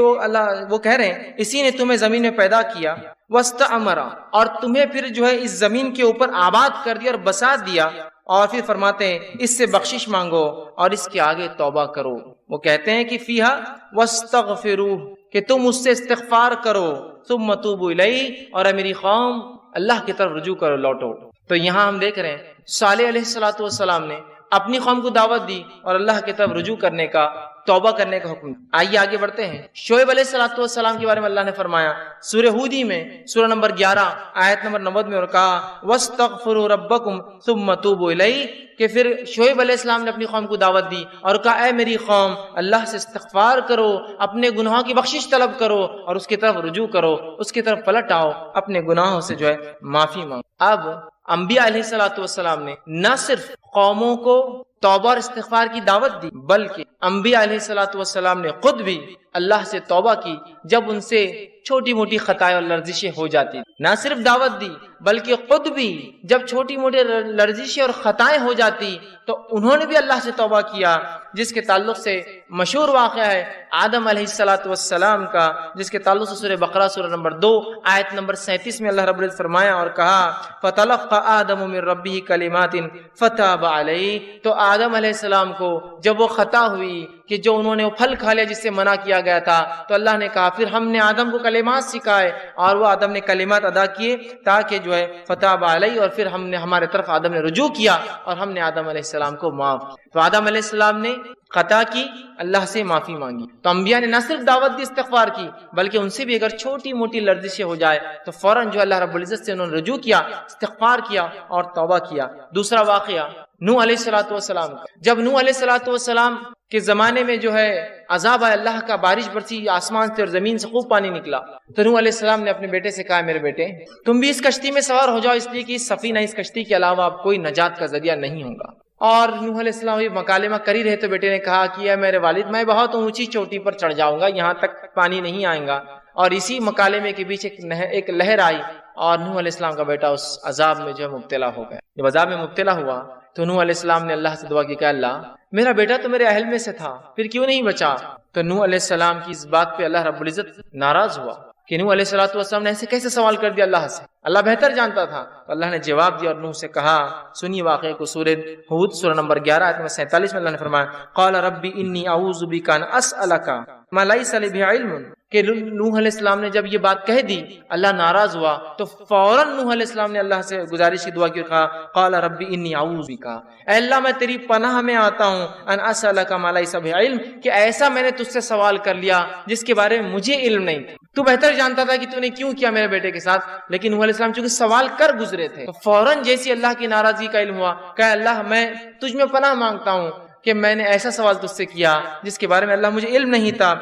Speaker 1: وہ کہہ رہے ہیں اسی نے تمہیں زمین میں پیدا کیا، وَاسْتَعْمَرَ، اور تمہیں پھر جو ہے اس زمین کے اوپر آباد کر دیا اور بسا دیا، اور پھر فرماتے ہیں اس سے بخشش مانگو اور اس کے آگے توبہ کرو۔ وہ کہتے ہیں کہ فیہا واستغفروا، کہ تم اس سے استغفار کرو، ثم توبوا الیہ، اور اے میری قوم اللہ کی طرف رجوع کرو، لوٹو۔ تو یہاں ہم دیکھ رہے ہیں صالح علیہ السلام نے اپنی قوم کو دعوت دی اور اللہ کی طرف رجوع کرنے کا، توبہ کرنے کا حکم۔ آئیے آگے بڑھتے ہیں۔ شعیب علیہ السلام کے بارے میں اللہ نے فرمایا سورہ ہود ہی میں سورہ نمبر 11 آیت نمبر 90 میں، اور کہا وَاسْتَغْفِرُوا رَبَّكُمْ ثُمَّ تُوبُوا إِلَيْهِ، کہ پھر شعیب علیہ السلام نے اپنی قوم کو دعوت دی اور کہا اے میری قوم اللہ سے استغفار کرو، اپنے گناہوں کی بخشش طلب کرو اور اس کی طرف رجوع کرو، اس کی طرف پلٹ آؤ، اپنے گناہوں سے جو ہے معافی مانگو۔ اب انبیاء علیہ السلام نے نہ صرف قوموں کو توبہ اور استغفار کی دعوت دی، بلکہ انبیاء علیہ السلام نے خود بھی اللہ سے توبہ کی جب ان سے چھوٹی موٹی خطائیں اور لرزشیں ہو جاتی۔ نہ صرف دعوت دی بلکہ خود بھی جب چھوٹی موٹی لرزشیں اور خطائیں ہو جاتی تو انہوں نے بھی اللہ سے توبہ کیا، جس کے تعلق سے مشہور واقعہ ہے آدم علیہ السلام کا، جس کے تعلق سے سورہ بقرہ سورہ نمبر 2 آیت نمبر 37 میں اللہ رب العزت فرمایا اور کہا فَتَلَقَّى آدَمُ مِن رَبِّهِ كَلِمَاتٍ فَتَابَ عَلَيْهِ، تو آدم علیہ السلام کو جب وہ خطا ہوئی کہ جو انہوں نے وہ پھل کھا لیا جس سے منع کیا گیا تھا، تو اللہ نے کہا پھر ہم نے آدم کو کلمات سکھائے اور وہ آدم نے کلمات ادا کیے تاکہ جو ہے فتاب علیہ، اور پھر ہم نے ہمارے طرف آدم نے رجوع کیا اور ہم نے آدم علیہ السلام کو معاف کیا۔ تو آدم علیہ السلام نے خطا کی، اللہ سے معافی مانگی۔ تو انبیاء نے نہ صرف دعوت دی استغفار کی، بلکہ ان سے بھی اگر چھوٹی موٹی لرزشیں ہو جائے تو فوراً جو اللہ رب العزت سے انہوں نے رجوع کیا، استغفار کیا اور توبہ کیا۔ دوسرا واقعہ نوح علیہ السلام کا، جب نوح علیہ السلام کے زمانے میں جو ہے عذاب آئے، اللہ کا بارش برسی آسمان سے اور زمین سے خوب پانی نکلا، تو نوح علیہ السلام نے اپنے بیٹے سے کہا میرے بیٹے تم بھی اس کشتی میں سوار ہو جاؤ، اس لیے کہ اس سفینہ اس کشتی کے علاوہ اب کوئی نجات کا ذریعہ نہیں ہوگا۔ اور نوح علیہ السلام یہ مکالمہ کر ہی رہے تو بیٹے نے کہا کہ اے میرے والد میں بہت اونچی چوٹی پر چڑھ جاؤں گا، یہاں تک پانی نہیں آئے گا۔ اور اسی مکالمے کے بیچ ایک لہر آئی اور نوح علیہ السلام کا بیٹا اس عذاب میں جو ہے مبتلا ہو گیا۔ جب عذاب میں مبتلا ہوا تو نوح علیہ السلام نے اللہ سے دعا کی کہ اللہ میرا بیٹا تو میرے اہل میں سے تھا، پھر کیوں نہیں بچا؟ تو نوح علیہ السلام کی اس بات پہ اللہ رب العزت ناراض ہوا کہ نوح علیہ السلام نے ایسے کیسے سوال کر دیا اللہ سے، اللہ بہتر جانتا تھا۔ تو اللہ نے جواب دیا اور نوح سے کہا، سنیے واقعے کو، سورہ ہود سورہ نمبر 11 آیت نمبر 47 میں اللہ نے فرمایا قال ربی انی اعوذ بک ان اسألک ما لیس لی بہ علم، کہ نوح علیہ السلام نے جب یہ بات کہہ دی اللہ ناراض ہوا تو فوراً نوح علیہ السلام نے اللہ سے گزارش کی دعا کی، کہا قال ربی انی اعوذ بک، اے اللہ میں تیری پناہ میں آتا ہوں، ان اسألک ما لیس بہ علم، کہ ایسا میں نے تجھ سے سوال کر لیا جس کے بارے میں مجھے علم نہیں تھا، تو بہتر جانتا تھا کہ تو نے کیوں کیا میرے بیٹے کے ساتھ، لیکن نوح علیہ السلام چونکہ سوال کر گزرے تھے تو فوراً جیسی اللہ کی ناراضگی کا علم ہوا کہ اللہ میں تجھ میں پناہ مانگتا ہوں کہ میں نے ایسا سوال تجھ سے کیا جس کے بارے میں اللہ مجھے علم نہیں تھا۔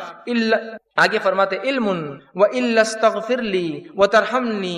Speaker 1: آگے فرماتے علم وَإِلَّا اسْتَغْفِرْ لِي وَتَرْحَمْنِي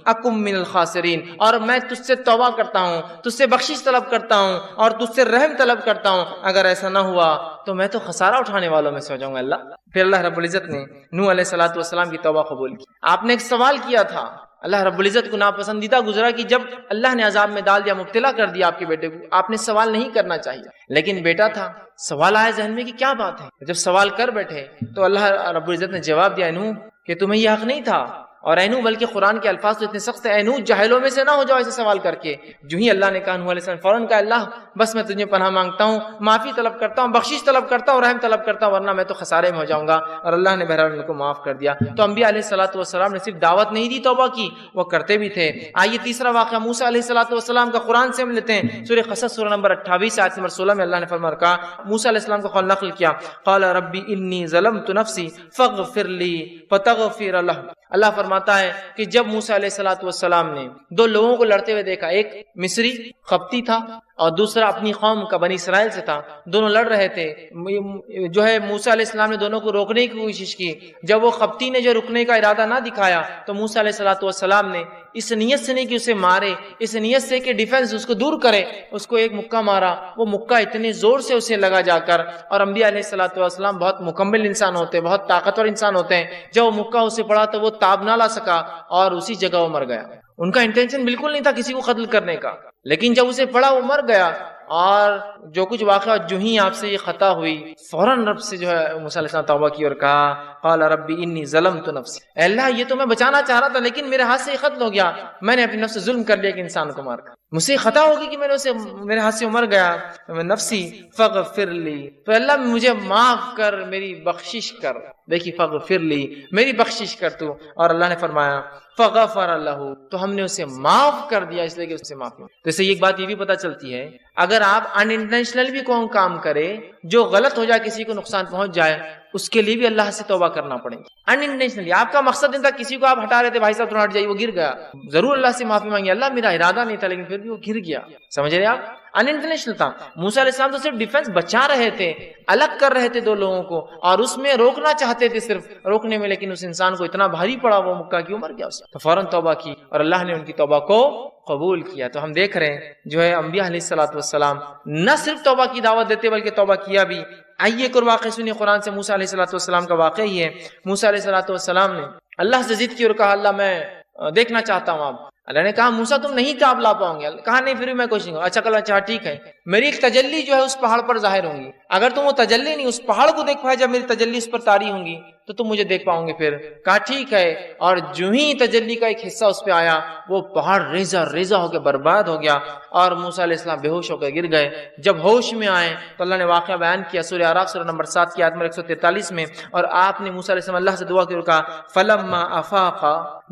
Speaker 1: أَكُن مِّنَ الْخَاسِرِينَ، اور میں تجھ سے توبہ کرتا ہوں، تجھ سے بخشش طلب کرتا ہوں اور تجھ سے رحم طلب کرتا ہوں، اگر ایسا نہ ہوا تو میں تو خسارہ اٹھانے والوں میں سے ہو جاؤں گا اللہ۔ پھر اللہ رب العزت نے نوح علیہ السلام کی توبہ قبول کی۔ آپ نے ایک سوال کیا تھا اللہ رب العزت کو ناپسندیدہ گزرا کہ جب اللہ نے عذاب میں ڈال دیا، مبتلا کر دیا آپ کے بیٹے کو، آپ نے سوال نہیں کرنا چاہیے، لیکن بیٹا تھا، سوال آیا ذہن میں کہ کیا بات ہے۔ جب سوال کر بیٹھے تو اللہ رب العزت نے جواب دیا، نوح کہ تمہیں یہ حق نہیں تھا، اور اے نوح بلکہ قرآن کے الفاظ تو اتنے سخت ہیں، اے نوح جاہلوں میں سے نہ ہو جاؤ ایسے سوال کر کے۔ جو ہی اللہ نے کہا نوح علیہ السلام فوراً کہا اللہ بس میں تجھے پناہ مانگتا ہوں، معافی طلب کرتا ہوں، بخشش طلب کرتا ہوں، رحم طلب کرتا ہوں، ورنہ میں تو خسارے میں ہو جاؤں گا، اور اللہ نے بہرحال ان کو معاف کر دیا۔ تو انبیاء علیہ الصلوۃ والسلام نے صرف دعوت نہیں دی توبہ کی، وہ کرتے بھی تھے۔ آئیے تیسرا واقعہ موسیٰ علیہ الصلوۃ والسلام کا قرآن سے ہم لیتے ہیں، سورہ قصص سورہ نمبر 28 آیت نمبر 16 میں اللہ نے فرمایا کہا، موسیٰ علیہ السلام کا قول نقل کیا، قال ربی انی ظلمت نفسی فاغفر لی فتغفر لہ۔ اللہ فرماتا ہے کہ جب موسیٰ علیہ الصلوۃ والسلام نے دو لوگوں کو لڑتے ہوئے دیکھا، ایک مصری قبطی تھا اور دوسرا اپنی قوم کا بنی اسرائیل سے تھا، دونوں لڑ رہے تھے، جو ہے موسیٰ علیہ السلام نے دونوں کو روکنے کی کوشش کی۔ جب وہ قبطی نے جو رکنے کا ارادہ نہ دکھایا تو موسیٰ علیہ الصلوۃ والسلام نے اس نیت سے نہیں کہ اسے مارے، اس نیت سے کہ ڈیفنس اس کو دور کرے، اس کو ایک مکہ مارا۔ وہ مکہ اتنے زور سے اسے لگا جا کر، اور انبیاء علیہ الصلوۃ والسلام بہت مکمل انسان ہوتے ہیں، بہت طاقتور انسان ہوتے ہیں، جب وہ مکہ اسے پڑا تو وہ تاب نہ لا سکا اور اسی جگہ وہ مر گیا۔ ان کا انٹینشن بالکل نہیں تھا کسی کو قتل کرنے کا، لیکن جب اسے پڑا وہ مر گیا۔ اور جو کچھ واقعہ جو ہی آپ سے یہ خطا ہوئی، فوراً رب سے جو ہے موسیٰ علیہ السلام توبہ کی اور کہا قال ربی انی ظلمت نفسی، اے اللہ یہ تو میں بچانا چاہ رہا تھا لیکن میرے ہاتھ سے یہ قتل ہو گیا، میں نے اپنے نفس سے ظلم کر لیا کہ انسان کو مار کر، مجھ سے خطا ہوگی کہ میں نے اسے میرے ہاتھ سے مر گیا، میں نفسی فاغفر لی، تو اللہ مجھے معاف کر، میری بخشش کر۔ دیکھیے فاغفر لی، میری بخشش کر تو، اور اللہ نے فرمایا فغفر لہ، تو ہم نے اسے معاف کر دیا، اس لیے کہ اس سے معافی۔ تو اس سے ایک بات یہ بھی پتہ چلتی ہے، اگر آپ ان انٹینشنل بھی کوئی کام کرے جو غلط ہو جائے، کسی کو نقصان پہنچ جائے، اس کے لیے بھی اللہ سے توبہ کرنا پڑے گی۔ ان انٹینشنلی آپ کا مقصد نہیں تھا، کسی کو آپ ہٹا رہے تھے، بھائی صاحب تھوڑا ہٹ جائیے، وہ گر گیا، ضرور اللہ سے معافی مانگی، اللہ میرا ارادہ نہیں تھا لیکن پھر بھی وہ گر گیا، سمجھ رہے آپ؟ ان انٹینشنل تھا۔ موسیٰ علیہ السلام تو صرف ڈیفنس بچا رہے تھے، الگ کر رہے تھے دو لوگوں کو، اور اس میں روکنا چاہتے تھے صرف روکنے میں، لیکن اس انسان کو اتنا بھاری پڑا وہ مکہ کی عمر گیا اس تو فوراً توبہ کی اور اللہ نے ان کی توبہ کو قبول کیا۔ تو ہم دیکھ رہے ہیں جو ہے انبیاء علیہ الصلوۃ والسلام نہ صرف توبہ کی دعوت دیتے بلکہ توبہ کیا بھی۔ آئیے ایک اور واقعہ سنیے قرآن سے، موسیٰ علیہ الصلوۃ والسلام کا واقعہ ہی ہے۔ موسیٰ علیہ الصلوۃ والسلام نے اللہ سے ضد کی اور کہا اللہ میں دیکھنا چاہتا ہوں آپ۔ اللہ نے کہا موسیٰ تم نہیں کعب لا پاؤں گے، کہا نہیں پھر بھی میں کوشش کروں گا۔ اچھا کل اچھا ٹھیک ہے، میری ایک تجلی جو ہے اس پہاڑ پر ظاہر ہوں گی، اگر تم وہ تجلی نہیں اس پہاڑ کو دیکھ پائے، جب میری تجلی اس پر طاری ہوں گی تو تم مجھے دیکھ پاؤں گے پھر۔ کہا ٹھیک ہے، اور جو ہی تجلی کا ایک حصہ اس پہ آیا وہ پہاڑ ریزہ ریزہ ہو کے برباد ہو گیا اور موسیٰ علیہ السلام بے ہوش ہو کے گر گئے۔ جب ہوش میں آئے تو اللہ نے واقعہ بیان کیا سورہ اعراف سورہ نمبر 7 کی آیت نمبر 143 میں، اور آپ نے موسیٰ علیہ السلام اللہ سے دعا کی اور کہا فلما افاق،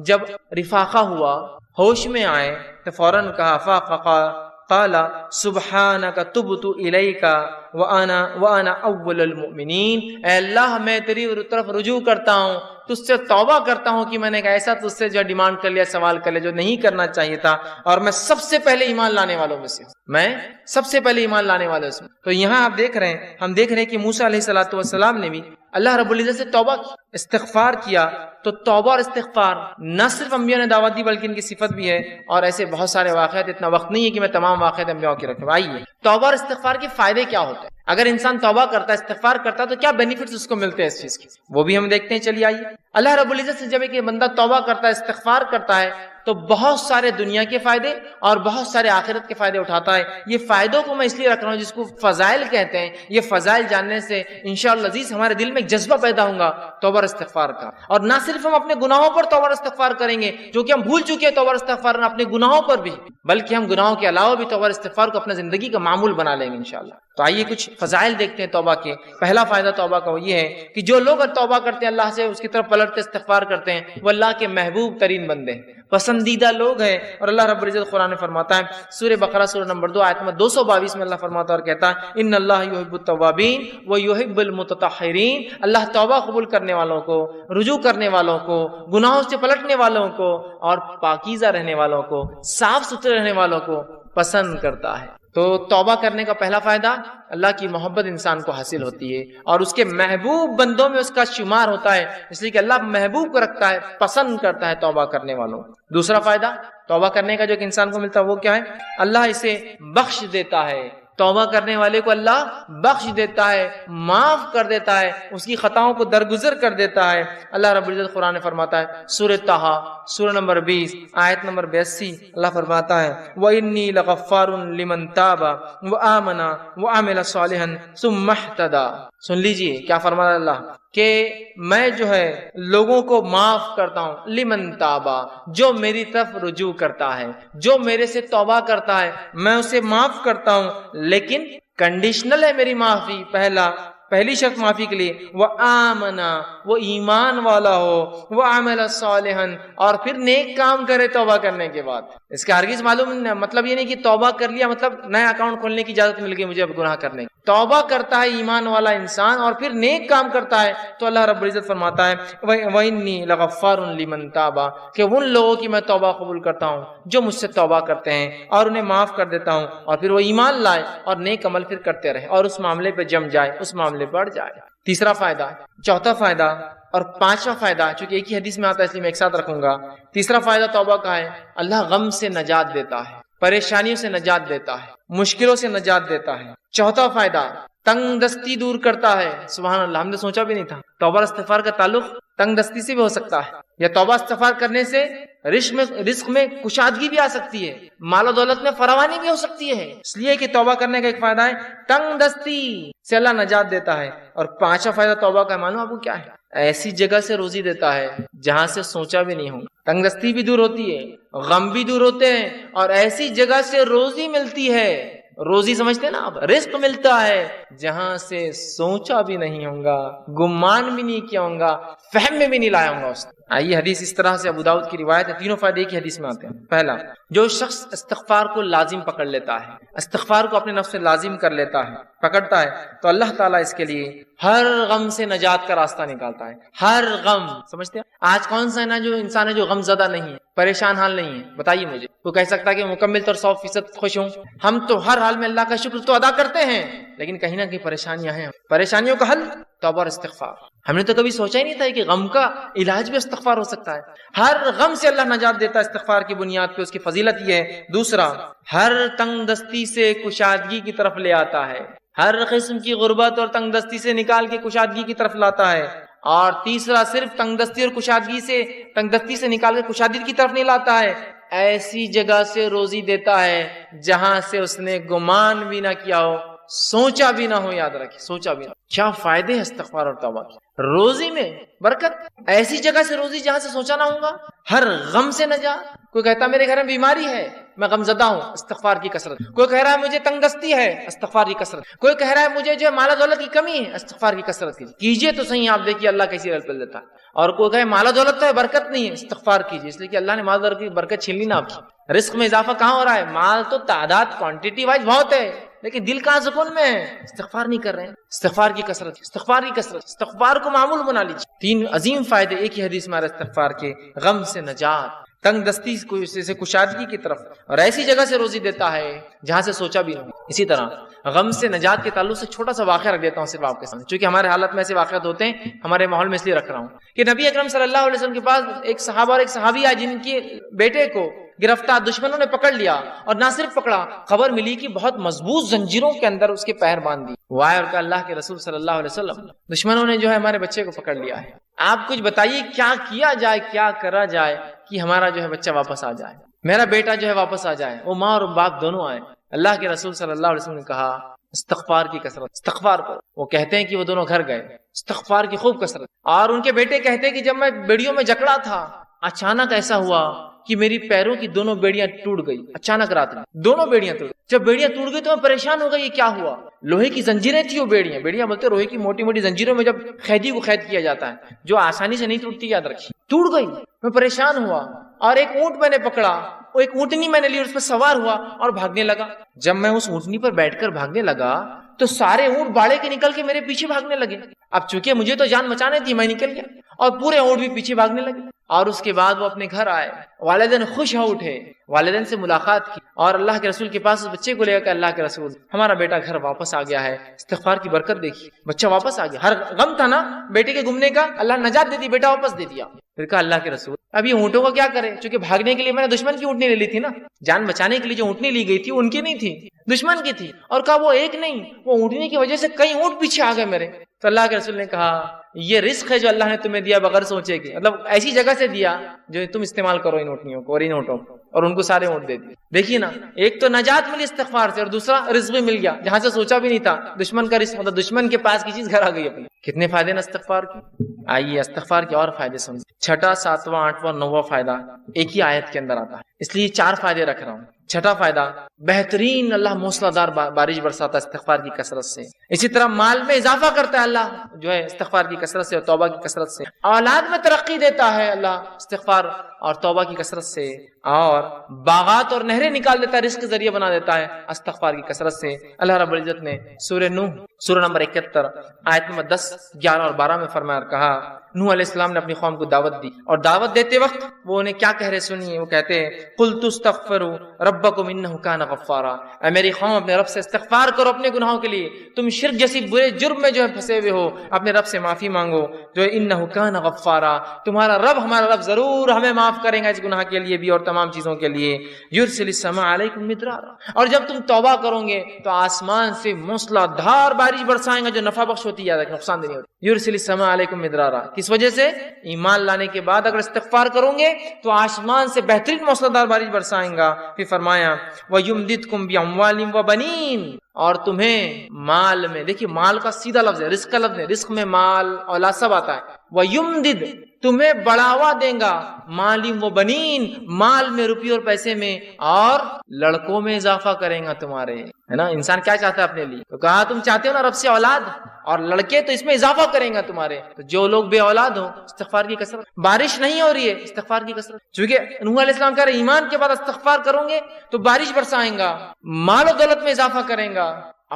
Speaker 1: جب رفاقہ ہوا ہوش میں آئے تو فوراً کہا افاق قال سبحانک تبت الیک وانا اول المؤمنین، اے اللہ میں تیری طرف رجوع کرتا ہوں، تجھ سے توبہ کرتا ہوں کہ میں نے ایسا تجھ سے جو ڈیمانڈ کر لیا، سوال کر لیا جو نہیں کرنا چاہیے تھا، اور میں سب سے پہلے ایمان لانے والوں میں سے ہوں، میں سب سے پہلے ایمان لانے والوں سے۔ تو یہاں آپ دیکھ رہے ہیں، ہم دیکھ رہے ہیں کہ موسیٰ علیہ الصلوۃ والسلام نے بھی اللہ رب العزت سے توبہ استغفار کیا۔ تو توبہ اور استغفار نہ صرف انبیاء نے دعوت دی بلکہ ان کی صفت بھی ہے، اور ایسے بہت سارے واقعات، اتنا وقت نہیں ہے کہ میں تمام واقعات انبیاء کی رکھوں۔ آئیے توبہ اور استغفار کے فائدے کیا ہوتے ہیں، اگر انسان توبہ کرتا ہے استغفار کرتا ہے تو کیا بینیفٹس اس کو ملتے ہیں اس چیز کے، وہ بھی ہم دیکھتے ہیں۔ چلیے آئیے، اللہ رب العزت سے جب ایک بندہ توبہ کرتا ہے استغفار کرتا ہے تو بہت سارے دنیا کے فائدے اور بہت سارے آخرت کے فائدے اٹھاتا ہے۔ یہ فائدوں کو میں اس لیے رکھ رہا ہوں جس کو فضائل کہتے ہیں، یہ فضائل جاننے سے انشاءاللہ عزیز ہمارے دل میں ایک جذبہ پیدا ہوگا توبہ اور استغفار کا، اور نہ صرف ہم اپنے گناہوں پر توبہ اور استغفار کریں گے جو کہ ہم بھول چکے ہیں توبہ اور استغفار اپنے گناہوں پر بھی، بلکہ ہم گناہوں کے علاوہ بھی توبہ اور استغفار کو اپنے زندگی کا معمول بنا لیں گے انشاءاللہ۔ تو آئیے کچھ فضائل دیکھتے ہیں توبہ کے۔ پہلا فائدہ توبہ کا وہ یہ ہے کہ جو لوگ توبہ کرتے ہیں اللہ سے اس کی طرف پلٹتے استغفار کرتے ہیں، وہ اللہ کے محبوب ترین بندے ہیں، پسندیدہ لوگ ہیں۔ اور اللہ رب العزت قرآن میں فرماتا ہے سورہ بقرہ سورہ نمبر 2 آیت نمبر 222 میں اللہ فرماتا ہے اور کہتا ہے ان اللہ یحب التوابین ویحب المتطہرین، اللہ توبہ قبول کرنے والوں کو، رجوع کرنے والوں کو، گناہوں سے پلٹنے والوں کو، اور پاکیزہ رہنے والوں کو، صاف ستھرے رہنے والوں کو پسند کرتا ہے۔ تو توبہ کرنے کا پہلا فائدہ اللہ کی محبت انسان کو حاصل ہوتی ہے اور اس کے محبوب بندوں میں اس کا شمار ہوتا ہے، اس لیے کہ اللہ محبوب کو رکھتا ہے، پسند کرتا ہے توبہ کرنے والوں۔ دوسرا فائدہ توبہ کرنے کا جو کہ انسان کو ملتا ہے وہ کیا ہے؟ اللہ اسے بخش دیتا ہے، توبہ کرنے والے کو اللہ بخش دیتا ہے، معاف کر دیتا ہے، اس کی خطاؤں کو درگزر کر دیتا ہے۔ اللہ رب العزت قرآن میں فرماتا ہے، سورہ طٰہٰ سورہ نمبر 20 آیت نمبر 82، اللہ فرماتا ہے وَإِنِّي لَغَفَّارٌ لِمَن تَابَ وَآمَنَ وَعَمِلَ صَالِحًا ثُمَّ اهْتَدَىٰ۔ سن لیجئے کیا فرماتا اللہ کہ میں جو ہے لوگوں کو معاف کرتا ہوں، لمن تابا، جو میری طرف رجوع کرتا ہے، جو میرے سے توبہ کرتا ہے میں اسے معاف کرتا ہوں، لیکن کنڈیشنل ہے میری معافی۔ پہلی شرط معافی کے لیے وَآمَنَ، وہ ایمان والا ہو، وَعَمِلَ صَالِحًا، اور پھر نیک کام کرے توبہ کرنے کے بعد۔ اس کا ہرگز معلوم مطلب یہ نہیں کہ توبہ کر لیا مطلب نیا اکاؤنٹ کھولنے کی اجازت مل گئی مجھے اب گناہ کرنے کی۔ توبہ کرتا ہے ایمان والا انسان اور پھر نیک کام کرتا ہے تو اللہ رب العزت فرماتا ہے وَإِنِّي لَغَفَّارٌ لِمَن تَابَ، کہ ان لوگوں کی میں توبہ قبول کرتا ہوں جو مجھ سے توبہ کرتے ہیں اور انہیں معاف کر دیتا ہوں، اور پھر وہ ایمان لائے اور نیک عمل پھر کرتے رہے اور اس معاملے پہ جم جائے، اس معاملے بڑھ جائے۔ تیسرا فائدہ، چوتھا فائدہ اور پانچواں فائدہ، چونکہ ایک ہی حدیث میں آتا ہے اس لیے میں ایک ساتھ رکھوں گا۔ تیسرا فائدہ توبہ کا ہے، اللہ غم سے نجات دیتا ہے، پریشانیوں سے نجات دیتا ہے، مشکلوں سے نجات دیتا ہے۔ چوتھا فائدہ، تنگ دستی دور کرتا ہے۔ سبحان اللہ، ہم نے سوچا بھی نہیں تھا توبہ استغفار کا تعلق تنگ دستی سے بھی ہو سکتا ہے، یا توبہ استغفار کرنے سے رزق میں کشادگی بھی آ سکتی ہے، مال و دولت میں فراوانی بھی ہو سکتی ہے۔ اس لیے کہ توبہ کرنے کا ایک فائدہ ہے تنگ دستی سے اللہ نجات دیتا ہے۔ اور پانچواں فائدہ توبہ کا معلوم آپ کو کیا ہے؟ ایسی جگہ سے روزی دیتا ہے جہاں سے سوچا بھی نہیں ہوگا۔ تنگ دستی بھی دور ہوتی ہے، غم بھی دور ہوتے ہیں، اور ایسی جگہ سے روزی ملتی ہے، روزی سمجھتے ہیں نا آپ، رزق ملتا ہے جہاں سے سوچا بھی نہیں ہوگا، گمان بھی نہیں کیا ہوگا، فہم میں بھی نہیں لایا ہوگا اس نے۔ آئیے حدیث اس طرح سے ابو داؤد کی روایت ہے، تینوں فائدے ایک ہی حدیث میں آتے ہیں۔ پہلا، جو شخص استغفار کو لازم پکڑ لیتا ہے، استغفار کو اپنے نفس سے لازم کر لیتا ہے، پکڑتا ہے، تو اللہ تعالیٰ اس کے لیے ہر غم سے نجات کا راستہ نکالتا ہے۔ ہر غم، سمجھتے ہیں آج کون سا ہے نا جو انسان ہے جو غم زدہ نہیں ہے، پریشان حال نہیں ہے؟ بتائیے مجھے، وہ کہہ سکتا ہے کہ مکمل طور 100% خوش ہوں؟ ہم تو ہر حال میں اللہ کا شکر تو ادا کرتے ہیں، لیکن کہیں نہ کہیں پریشانیاں ہیں۔ پریشانیوں کا حل توبہ اور استغفار۔ ہم نے تو کبھی سوچا ہی نہیں تھا کہ غم کا علاج بھی استغفار ہو سکتا ہے۔ ہر غم سے اللہ نجات دیتا ہے استغفار کی بنیاد پہ، اس کی فضیلت یہ ہے۔ دوسرا، ہر تنگ دستی سے کشادگی کی طرف لے آتا ہے، ہر قسم کی غربت اور تنگ دستی سے نکال کے کشادگی کی طرف لاتا ہے۔ اور تیسرا، صرف تنگ دستی اور تنگ دستی سے نکال کے کشادگی کی طرف نہیں لاتا ہے، ایسی جگہ سے روزی دیتا ہے جہاں سے اس نے گمان بھی نہ کیا ہو، سوچا بھی نہ ہو۔ یاد رکھیں، سوچا بھی نہ ہو۔ کیا فائدے ہیں استغفار اور توبہ کے؟ روزی میں برکت، ایسی جگہ سے روزی جہاں سے سوچا نہ ہوگا، ہر غم سے نجات۔ کوئی کہتا میرے گھر میں بیماری ہے، میں غم زدہ ہوں، استغفار کی کثرت۔ کوئی کہہ رہا ہے مجھے تنگ دستی ہے، استغفار کی کثرت۔ کوئی کہہ رہا ہے مجھے جو مال و دولت کی کمی ہے، استغفار کی کثرت کیجیے تو صحیح، آپ دیکھیے اللہ کیسی رزق دیتا ہے۔ اور کوئی کہے مال و دولت تو ہے، برکت نہیں ہے، استغفار کیجیے، اس لیے کہ اللہ نے مال و دولت کی برکت چھین لی نا آپ کی۔ رزق میں اضافہ کہاں ہو رہا ہے؟ مال تو تعداد کوانٹٹی وائز بہت ہے، لیکن دل کہاں سکون میں ہے؟ استغفار نہیں کر رہے ہیں۔ استغفار کی کثرت، استغفار کی کثرت، استغفار کو معمول بنا لیجیے۔ تین عظیم فائدے ایک ہی حدیث میں آ رہے استغفار کے، غم سے نجات، تنگ دستی سے کشادگی کی طرف، اور ایسی جگہ سے روزی دیتا ہے جہاں سے سوچا بھی نہیں۔ اسی طرح غم سے نجات کے تعلق سے چھوٹا سا واقعہ رکھ دیتا ہوں صرف آپ کے سامنے، چونکہ ہمارے حالت میں ایسے واقعات ہوتے ہیں، ہمارے ماحول میں اس لیے رکھ رہا ہوں کہ نبی اکرم صلی اللہ علیہ وسلم کے پاس ایک صحابہ اور ایک صحابی آئے جن کے بیٹے کو گرفتار دشمنوں نے پکڑ لیا، اور نہ صرف پکڑا، خبر ملی کہ بہت مضبوط زنجیروں کے اندر اس کے پیر باندھ دی۔ وہ آئے اور کہا اللہ کے رسول صلی اللہ علیہ وسلم، دشمنوں نے جو ہے ہمارے بچے کو پکڑ لیا ہے، آپ کچھ بتائیے کیا کیا جائے، کیا کرا جائے کہ ہمارا جو ہے بچہ واپس آ جائے، میرا بیٹا جو ہے واپس آ جائے، وہ ماں اور باپ دونوں آئے۔ اللہ کے رسول صلی اللہ علیہ وسلم نے کہا استغفار کی کثرت، استغفار پر۔ وہ کہتے ہیں کہ وہ دونوں گھر گئے، استغفار کی خوب کثرت۔ اور ان کے بیٹے کہتے ہیں کہ جب میں بیڑیوں میں جکڑا تھا، اچانک ایسا ہوا کہ میری پیروں کی دونوں بیڑیاں ٹوٹ گئی، اچانک رات میں دونوں بیڑیاں ٹوٹ گئی۔ جب بیڑیاں ٹوٹ گئی تو میں پریشان ہو گئی، یہ کیا ہوا؟ لوہے کی زنجیریں تھی وہ بیڑیاں بولتے لوہے کی موٹی موٹی زنجیروں میں جب قیدی کو قید کیا جاتا ہے جو آسانی سے نہیں ٹوٹتی، یاد رکھیے، ٹوٹ گئی۔ میں پریشان ہوا اور ایک اونٹ میں نے پکڑا، وہ ایک اونٹنی میں نے لی اور اس پر سوار ہوا اور بھاگنے لگا۔ جب میں اس اونٹنی پر بیٹھ کر بھاگنے لگا تو سارے اونٹ باڑے کے نکل کے میرے پیچھے بھاگنے لگے۔ اب چونکہ مجھے تو جان بچانے تھی، میں نکل گیا اور پورے اونٹ بھی پیچھے بھاگنے لگے۔ اور اس کے بعد وہ اپنے گھر آئے، والدین خوش ہو اٹھے، والدین سے ملاقات کی اور اللہ کے رسول کے پاس اس بچے کو لے کر اللہ کے رسول ہمارا بیٹا گھر واپس آ گیا ہے، استغفار کی برکت دیکھی، بچہ واپس آ گیا۔ ہر غم تھا نا بیٹے کے گمنے کا، اللہ نجات دے دی، بیٹا واپس دے دیا۔ پھر کہا اللہ کے رسول اب یہ اونٹوں کا کیا کرے؟ چونکہ بھاگنے کے لیے میں نے دشمن کی اونٹنی لے لی تھی نا، جان بچانے کے لیے جو اونٹنی لی گئی تھی ان کی نہیں تھی، دشمن کی تھی، اور کہا وہ ایک نہیں، وہ اونٹنی کی وجہ سے کئی اونٹ پیچھے آ گئے میرے۔ تو اللہ کے رسول نے کہا یہ رزق ہے جو اللہ نے تمہیں دیا بغیر سوچے کہ، مطلب ایسی جگہ سے دیا جو تم استعمال کرو ان اونٹنیوں کو اور ان اونٹوں کو، اور ان کو سارے اونٹ دے دیے۔ دیکھیے نا، ایک تو نجات ملی استغفار سے، اور دوسرا رزق بھی مل گیا جہاں سے سوچا بھی نہیں تھا، دشمن کا رزق، مطلب دشمن کے پاس کی چیز گھر آ گئی اپنی۔ کتنے فائدے نا استغفار کے۔ آئیے استغفار کے اور فائدے سن، چھٹا، ساتواں، آٹھواں، نواں فائدہ ایک ہی آیت کے اندر آتا ہے، اس لیے 4 فائدے رکھ رہا ہوں۔ چھٹا فائدہ، بہترین اللہ موسلا دار بارش برساتا ہے استغفار کی کثرت سے۔ اسی طرح مال میں اضافہ کرتا ہے اللہ جو ہے استغفار کی کثرت سے اور توبہ کی کثرت سے۔ اولاد میں ترقی دیتا ہے اللہ استغفار اور توبہ کی کثرت سے، اور باغات اور نہریں نکال دیتا ہے، رزق کے ذریعے بنا دیتا ہے استغفار کی کثرت سے۔ اللہ رب العزت نے سورہ نوح سورہ نمبر 71 آیت نمبر 10، 11 اور 12 میں فرمایا اور کہا، نوح علیہ السلام نے اپنی قوم کو دعوت دی، اور دعوت دیتے وقت وہ انہیں کیا کہہ رہے سنیے، وہ کہتے ہیں قُلْتُ اسْتَغْفِرُوا رَبَّكُمْ إِنَّهُ كَانَ غَفَّارًا، اے میری قوم اپنے رب سے استغفار کرو اپنے گناہوں کے لیے، تم شرک جیسی برے جرم میں جو ہے پھنسے ہوئے ہو، اپنے رب سے معافی مانگو جو ہے إِنَّهُ كَانَ غَفَّارًا، تمہارا رب ہمارا رب ضرور ہمیں معاف کرے گا اس گناہ کے لیے بھی اور تمام چیزوں کے لیے۔ يُرْسِلِ السَّمَاءَ عَلَيْكُمْ مِدْرَارًا، اور جب تم توبہ کرو گے تو آسمان سے موسلا دھار بارش برسائیں گا جو نفع بخش ہوتی ہے، نقصان دہ نہیں ہوتی۔ يُرْسِلِ السَّمَاءَ عَلَيْكُمْ مِدْرَارًا، کس وجہ سے؟ ایمان لانے کے بعد اگر استغفار کرو گے تو آسمان سے بہترین موسلادھار بارش برسائیں گا۔ پھر فرمایا وَيُمْدِدْكُمْ بِأَمْوَالٍ وَبَنِينَ، اور تمہیں مال میں، دیکھیے مال کا سیدھا لفظ ہے، رزق کا لفظ ہے، رزق میں مال اولاد سب آتا ہے۔ وَيُمْدِد، تمہیں بڑھاوا دیں گا، مالم و بنین، مال میں، روپیے اور پیسے میں، اور لڑکوں میں اضافہ کریں گا تمہارے، ہے نا۔ انسان کیا چاہتا ہے اپنے لیے؟ تو کہا تم چاہتے ہو نا رب سے اولاد اور لڑکے، تو اس میں اضافہ کریں گا تمہارے۔ تو جو لوگ بے اولاد ہو استغفار کی کثرت، بارش نہیں ہو رہی ہے استغفار کی کثرت، چونکہ نوح علیہ السلام کہہ رہے ایمان کے بعد استغفار کرو گے تو بارش برسائیں گا، مال و دولت میں اضافہ کریں گا،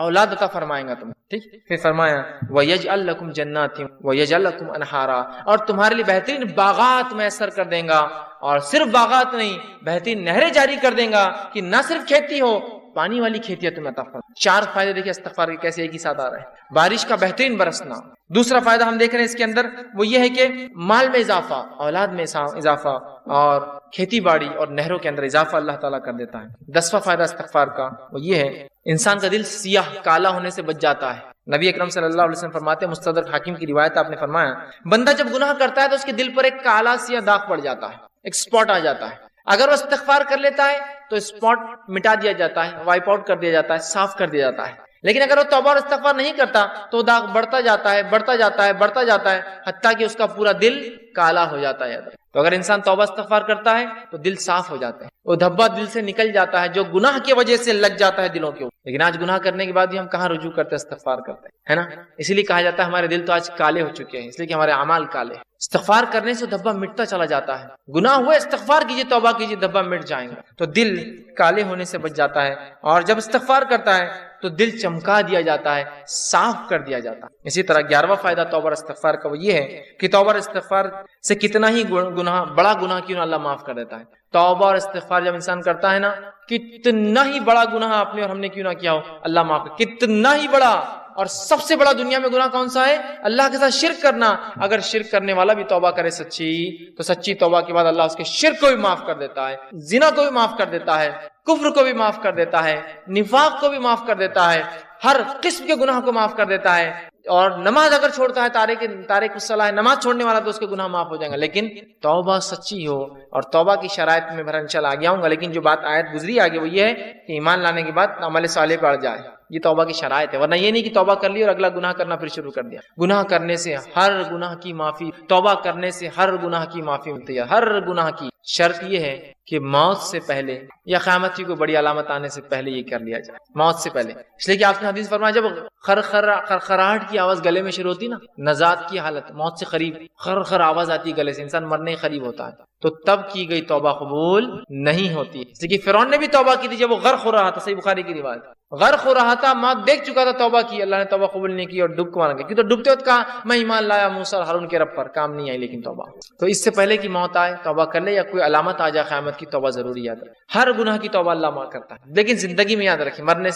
Speaker 1: اولاد عطا فرمائیں گا تمہیں، ٹھیک۔ پھر فرمایا وَيَجْعَلْ لَكُمْ جَنَّاتٍ وَيَجْعَلْ لَكُمْ أَنْهَارًا، اور تمہارے لیے بہترین باغات میسر کر دیں گا، اور صرف باغات نہیں بہترین نہریں جاری کر دیں گا کہ نہ صرف کھیتی ہو، پانی والی کھیتیاں تمہیں عطا فرمائیں۔ 4 فائدے دیکھیں استغفار کے کیسے ایک ہی ساتھ آ رہے ہیں۔ بارش کا بہترین برسنا، دوسرا فائدہ ہم دیکھ رہے ہیں اس کے اندر وہ یہ ہے کہ مال میں اضافہ، اولاد میں اضافہ، اور کھیتی باڑی اور نہروں کے اندر اضافہ اللہ تعالیٰ کر دیتا ہے۔ 10واں فائدہ استغفار کا وہ یہ ہے انسان کا دل سیاہ کالا ہونے سے بچ جاتا ہے۔ نبی اکرم صلی اللہ علیہ وسلم فرماتے ہیں، مستدرک حاکم کی روایت آپ نے فرمایا، بندہ جب گناہ کرتا ہے تو اس کے دل پر ایک کالا سیاہ داغ پڑ جاتا ہے، ایک سپاٹ آ جاتا ہے۔ اگر وہ استغفار کر لیتا ہے تو سپاٹ مٹا دیا جاتا ہے، وائپ آؤٹ کر دیا جاتا ہے، صاف کر دیا جاتا ہے۔ لیکن اگر وہ توبہ اور استغفار نہیں کرتا تو داغ بڑھتا جاتا ہے، بڑھتا جاتا ہے، بڑھتا جاتا ہے، حتیٰ کہ اس کا پورا دل کالا ہو جاتا ہے۔ تو اگر انسان توبہ استغفار کرتا ہے تو دل صاف ہو جاتا ہے، وہ دھبا دل سے نکل جاتا ہے جو گناہ کی وجہ سے لگ جاتا ہے دلوں کے اوپر۔ لیکن آج گناہ کرنے کے بعد بھی ہم کہاں رجوع کرتے ہیں، استغفار کرتے ہیں، ہے نا۔ اسی لیے کہا جاتا ہے ہمارے دل تو آج کالے ہو چکے ہیں، اس لیے کہ ہمارے اعمال کالے ہیں۔ استغفار کرنے سے دھبا مٹتا چلا جاتا ہے، گناہ ہوئے استغفار کیجیے، توبہ کیجیے، دھبا مٹ جائیں گا، تو دل کالے ہونے سے بچ جاتا ہے۔ اور جب استغفار کرتا ہے تو دل چمکا دیا جاتا ہے، صاف کر دیا جاتا ہے۔ اسی طرح 11واں فائدہ توبہ اور استغفار کا وہ یہ ہے کہ توبہ اور استغفار سے کتنا ہی گناہ، بڑا گناہ کیوں نہ اللہ معاف کر دیتا ہے۔ توبہ اور استغفار جب انسان کرتا ہے نا، کتنا ہی بڑا گناہ آپ نے اور ہم نے کیوں نہ کیا ہو، اللہ معاف کر، کتنا ہی بڑا۔ اور سب سے بڑا دنیا میں گناہ کون سا ہے؟ اللہ کے ساتھ شرک کرنا۔ اگر شرک کرنے والا بھی توبہ کرے سچی، تو سچی توبہ کے بعد اللہ اس کے شرک کو بھی معاف کر دیتا ہے، زنا کو بھی معاف کر دیتا ہے، کفر کو بھی معاف کر دیتا ہے، نفاق کو بھی معاف کر دیتا ہے، ہر قسم کے گناہ کو معاف کر دیتا ہے۔ اور نماز اگر چھوڑتا ہے، تارک الصلاۃ ہے، نماز چھوڑنے والا، تو اس کے گناہ معاف ہو جائیں گے، لیکن توبہ سچی ہو۔ اور توبہ کی شرائط میں انشاءاللہ آگے آؤں گا، لیکن جو بات آیت گزری آگے وہ یہ ہے کہ ایمان لانے کے بعد عمل صالح بڑھ جائے، یہ توبہ کی شرائط ہے۔ ورنہ یہ نہیں کہ توبہ کر لی اور اگلا گناہ کرنا پھر شروع کر دیا۔ گناہ کرنے سے ہر گناہ کی معافی، توبہ کرنے سے ہر گناہ کی معافی ملتی ہے، ہر گناہ کی۔ شرط یہ ہے کہ موت سے پہلے یا قیامت کی کوئی بڑی علامت آنے سے پہلے یہ کر لیا جائے، موت سے پہلے۔ اس لیے کہ آپ نے حدیث فرمایا جب خرخراہٹ کی آواز گلے میں شروع ہوتی نا، نزات کی حالت، موت سے قریب خرخر آواز آتی ہے گلے سے، انسان مرنے قریب ہوتا ہے، تو تب کی گئی توبہ قبول نہیں ہوتی۔ اس لیے کہ فرعون نے بھی توبہ کی تھی جب وہ غرق ہو رہا تھا، صحیح بخاری کی روایت، غرق ہو رہا تھا، ماں دیکھ چکا تھا، توبہ کی، اللہ نے توبہ قبول نہیں کی اور ڈوب کو مارا گیا، کیونکہ ڈوبتے وقت کہا میں ایمان لایا موسیٰ اور ہارون کے رب پر، کام نہیں آئی لیکن توبہ۔ تو اس سے پہلے کہ موت آئے توبہ کر لے، یا کوئی علامت آ جائے قیامت کی، توبہ ضروری یاد رکھے۔ ہر گناہ کی توبہ اللہ معاف کرتا ہے، لیکن زندگی میں یاد رکھیں، مرنے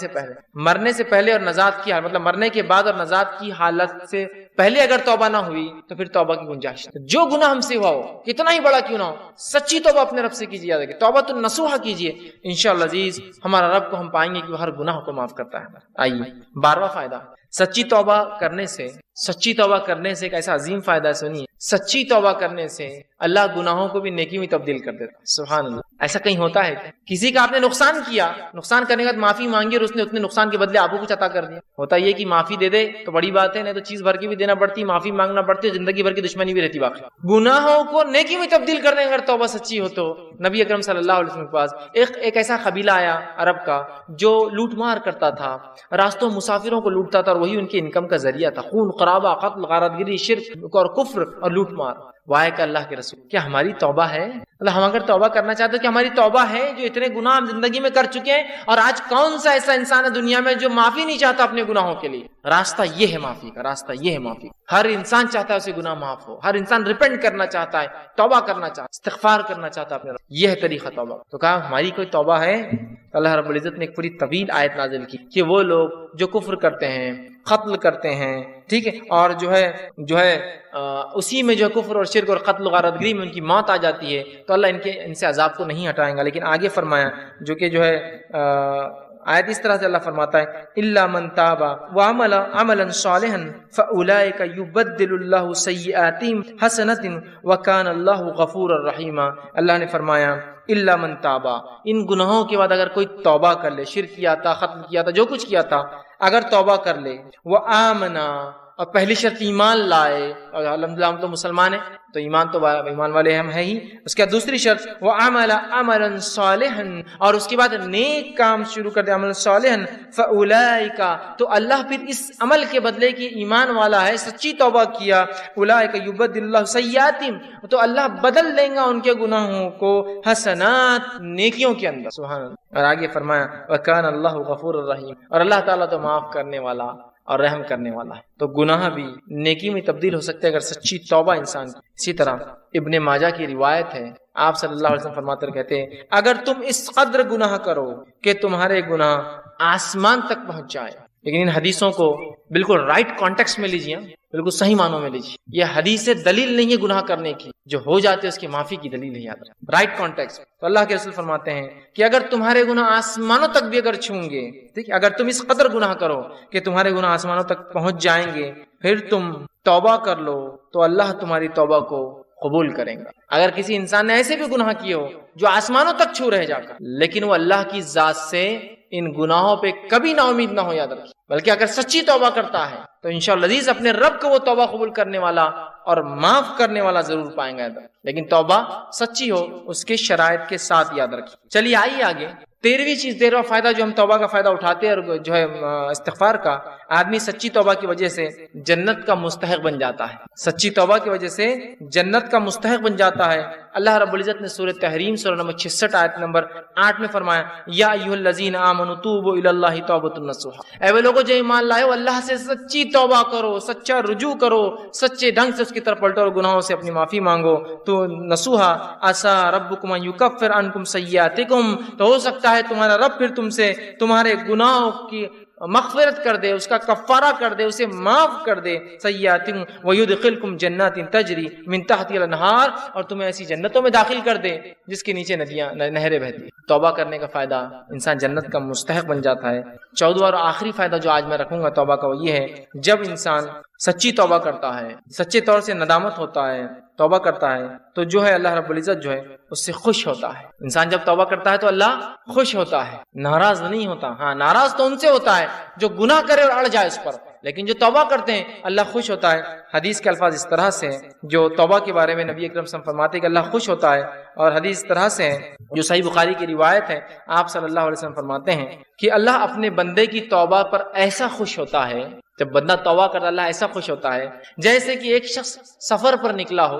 Speaker 1: سے پہلے اور نجات کی حالت، مطلب مرنے کے بعد اور نجات کی حالت سے پہلے اگر توبہ نہ ہوئی تو پھر توبہ کی گنجائش نہیں۔ جو گناہ ہم سے ہوا ہو، کتنا ہی بڑا کیوں نہ ہو، سچی توبہ اپنے رب سے کیجیے، یاد رکھیے توبۃ النصوحہ کیجیے، انشاءاللہ عزیز ہمارا رب کو ہم پائیں گے کہ وہ ہر گناہ کو معاف کرتا ہے۔ آئیے 12واں فائدہ، سچی توبہ کرنے سے ایک ایسا عظیم فائدہ ہے، سنیے، سچی توبہ کرنے سے اللہ گناہوں کو بھی نیکی میں تبدیل کر دیتا ہے۔ سبحان اللہ، ایسا کہیں ہوتا ہے کیا؟ کسی کا آپ نے نقصان کیا، نقصان کرنے کے بعد معافی مانگی اور اس نے اتنے نقصان کے بدلے آپ کو کچھ عطا کر دیا۔ ہوتا یہ کہ معافی دے دے تو بڑی بات ہے، نہیں تو چیز بھر کی بھی دینا پڑتی، معافی مانگنا پڑتی ہے، زندگی بھر کی دشمنی بھی رہتی۔ باقی گناہوں کو نیکی میں تبدیل کرنے اگر توبہ سچی ہو تو نبی اکرم صلی اللہ علیہ وسلم کے پاس ایک ایسا قبیلہ آیا عرب کا جو لوٹ مار کرتا تھا، راستوں مسافروں کو لوٹتا تھا اور وہی ان کے انکم کا ذریعہ تھا، خون خرابہ، قتل، غارت گری، شرک اور کفر اور لوٹ مار۔ وائے کہ اللہ کے رسول، کیا ہماری توبہ ہے؟ اللہ ہم اگر توبہ کرنا چاہتے ہیں کہ ہماری توبہ ہے، جو اتنے گناہ ہم زندگی میں کر چکے ہیں، اور آج کون سا ایسا انسان ہے دنیا میں جو معافی نہیں چاہتا اپنے گناہوں کے لیے؟ راستہ یہ ہے معافی کا، راستہ یہ ہے معافی کا۔ ہر انسان چاہتا ہے اسے گناہ معاف ہو، ہر انسان ریپینٹ کرنا چاہتا ہے، توبہ کرنا چاہتا ہے، استغفار کرنا چاہتا ہے اپنے رب۔ یہ ہے طریقہ توبہ۔ تو کہا ہماری کوئی توبہ ہے؟ اللہ رب العزت نے ایک پوری طویل آیت نازل کی کہ وہ لوگ جو کفر کرتے ہیں، قتل کرتے ہیں، ٹھیک ہے، اور جو ہے اسی میں جو کفر اور شرک اور قتل و غارت گری میں ان کی موت آ جاتی ہے، تو اللہ ان سے عذاب کو نہیں ہٹائیں گا۔ لیکن آگے فرمایا جو کہ آیت اس طرح سے اللہ فرماتا ہے الا من تاب وعمل عملا صالحا فاولئک یبدل اللہ سیئاتہم حسنات وکان اللہ غفورا رحیما۔ اللہ نے فرمایا الا من تاب، ان گناہوں کے بعد اگر کوئی توبہ کر لے، شرک کیا تھا، قتل کیا تھا، جو کچھ کیا تھا، اگر توبہ کر لے، وآمنا، اور پہلی شرط ایمان لائے، اور الحمدللہ ہم تو مسلمان ہیں تو ایمان والے ہم ہیں ہی، اس کے بعد دوسری شرط وعمل عملا صالحا، اور اس کے بعد نیک کام شروع کر دے، عمل صالحا، فاولئک، تو اللہ پھر اس عمل کے بدلے کی ایمان والا ہے، سچی توبہ کیا، اولئک یبدل اللہ سیئاتہم، تو اللہ بدل دیں گا ان کے گناہوں کو حسنات، نیکیوں کے اندر۔ سبحان اللہ۔ اور آگے فرمایا وکان اللہ غفور الرحیم، اور اللہ تعالیٰ تو معاف کرنے والا اور رحم کرنے والا ہے۔ تو گناہ بھی نیکی میں تبدیل ہو سکتے ہیں اگر سچی توبہ انسان کی۔ اسی طرح ابن ماجہ کی روایت ہے، آپ صلی اللہ علیہ وسلم فرماتے کہتے ہیں اگر تم اس قدر گناہ کرو کہ تمہارے گناہ آسمان تک پہنچ جائے، لیکن ان حدیثوں کو بالکل رائٹ کانٹیکسٹ میں لیجیے، بالکل صحیح معنوں میں لیجیے، یہ حدیث دلیل نہیں ہے گناہ کرنے کی، جو ہو جاتے اس کی معافی کی دلیل ہے، یاد رکھیں رائٹ کانٹیکسٹ۔ تو اللہ کے رسول فرماتے ہیں کہ اگر تمہارے گناہ آسمانوں تک بھی اگر چھوں گے، ٹھیک، اگر تم اس قدر گناہ کرو کہ تمہارے گناہ آسمانوں تک پہنچ جائیں گے، پھر تم توبہ کر لو تو اللہ تمہاری توبہ کو قبول کریں گا۔ اگر کسی انسان نے ایسے بھی گناہ کیے ہو جو آسمانوں تک چھو رہے جا کر، لیکن وہ اللہ کی ذات سے ان گناہوں پہ کبھی نا امید نہ ہو، یاد رکھیے، بلکہ اگر سچی توبہ کرتا ہے تو انشاءاللہ عزیز اپنے رب کو وہ توبہ قبول کرنے والا اور معاف کرنے والا ضرور پائیں گا، لیکن توبہ سچی ہو، اس کے شرائط کے ساتھ، یاد رکھیے۔ چلیے آئیے آگے 13واں فائدہ جو ہم توبہ کا فائدہ اٹھاتے ہیں اور جو ہے استغفار کا، آدمی سچی توبہ کی وجہ سے جنت کا مستحق بن جاتا ہے، سچی توبہ کی وجہ سے جنت کا مستحق بن جاتا ہے۔ اللہ رب العزت نے سورہ تحریم سورہ نمبر 66 آیت نمبر 8 میں فرمایا یا ایھا الذین آمنوا توبوا الی اللہ توبۃ نصوحا، اے وہ لوگوں جو ایمان لائے ہو اللہ سے سچی توبہ کرو، سچا رجوع کرو، سچے ڈھنگ سے اس کی طرف پلٹو اور گناہوں سے اپنی معافی مانگو، تو نصوحا عسیٰ ربکم ان یکفر عنکم سیئاتکم، تو ہو سکتا ہے تمہارا رب پھر تم سے تمہارے گناہوں کی مغفرت کر دے، اس کا کفارہ کر دے، اسے معاف کر دے، سیئاتکم ویدخلکم جنات تجری من تحتها الانہار، اور تمہیں ایسی جنتوں میں داخل کر دے جس کے نیچے ندیاں نہریں بہتی ہیں۔ توبہ کرنے کا فائدہ، انسان جنت کا مستحق بن جاتا ہے۔ 14واں اور آخری فائدہ جو آج میں رکھوں گا توبہ کا وہ یہ ہے، جب انسان سچی توبہ کرتا ہے، سچے طور سے ندامت ہوتا ہے، توبہ کرتا ہے، تو جو ہے اللہ رب العزت جو ہے اس سے خوش ہوتا ہے۔ انسان جب توبہ کرتا ہے تو اللہ خوش ہوتا ہے، ناراض نہیں ہوتا۔ ہاں ناراض تو ان سے ہوتا ہے جو گناہ کرے اور اڑ جائے اس پر، لیکن جو توبہ کرتے ہیں اللہ خوش ہوتا ہے۔ حدیث کے الفاظ اس طرح سے جو توبہ کے بارے میں نبی اکرم صلی اللہ علیہ وسلم فرماتے ہیں کہ اللہ خوش ہوتا ہے، اور حدیث اس طرح سے جو صحیح بخاری کی روایت ہے، آپ صلی اللہ علیہ وسلم فرماتے ہیں کہ اللہ اپنے بندے کی توبہ پر ایسا خوش ہوتا ہے، جب بندہ توبہ کرتا اللہ ایسا خوش ہوتا ہے جیسے کہ ایک شخص سفر پر نکلا ہو،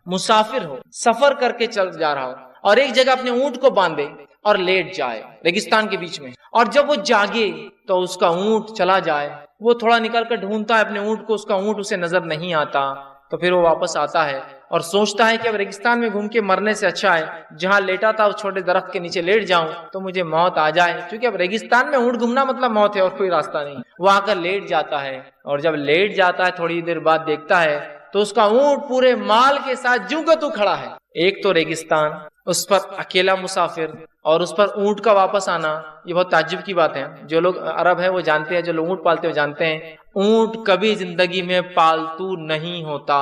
Speaker 1: مسافر ہو، سفر کر کے چل جا رہا ہو، اور ایک جگہ اپنے اونٹ کو باندھے اور لیٹ جائے ریگستان کے بیچ میں، اور جب وہ جاگے تو اس کا اونٹ چلا جائے، وہ تھوڑا نکل کر ڈھونڈتا ہے اپنے اونٹ کو، اس کا اونٹ اسے نظر نہیں آتا، تو پھر وہ واپس آتا ہے اور سوچتا ہے کہ اب ریگستان میں گھوم کے مرنے سے اچھا ہے جہاں لیٹا تھا اس چھوٹے درخت کے نیچے لیٹ جاؤں تو مجھے موت آ جائے، کیونکہ اب ریگستان میں اونٹ گھومنا مطلب موت ہے اور کوئی راستہ نہیں۔ وہ آ کر لیٹ جاتا ہے، اور جب لیٹ جاتا ہے تھوڑی دیر بعد دیکھتا ہے تو اس کا اونٹ پورے مال کے ساتھ جوں کا تو کھڑا ہے۔ ایک تو ریگستان، اس پر اکیلا مسافر، اور اس پر اونٹ کا واپس آنا، یہ بہت تعجب کی بات ہے۔ جو لوگ عرب ہیں وہ جانتے ہیں، جو لوگ اونٹ پالتے ہیں وہ جانتے ہیں اونٹ کبھی زندگی میں پالتو نہیں ہوتا۔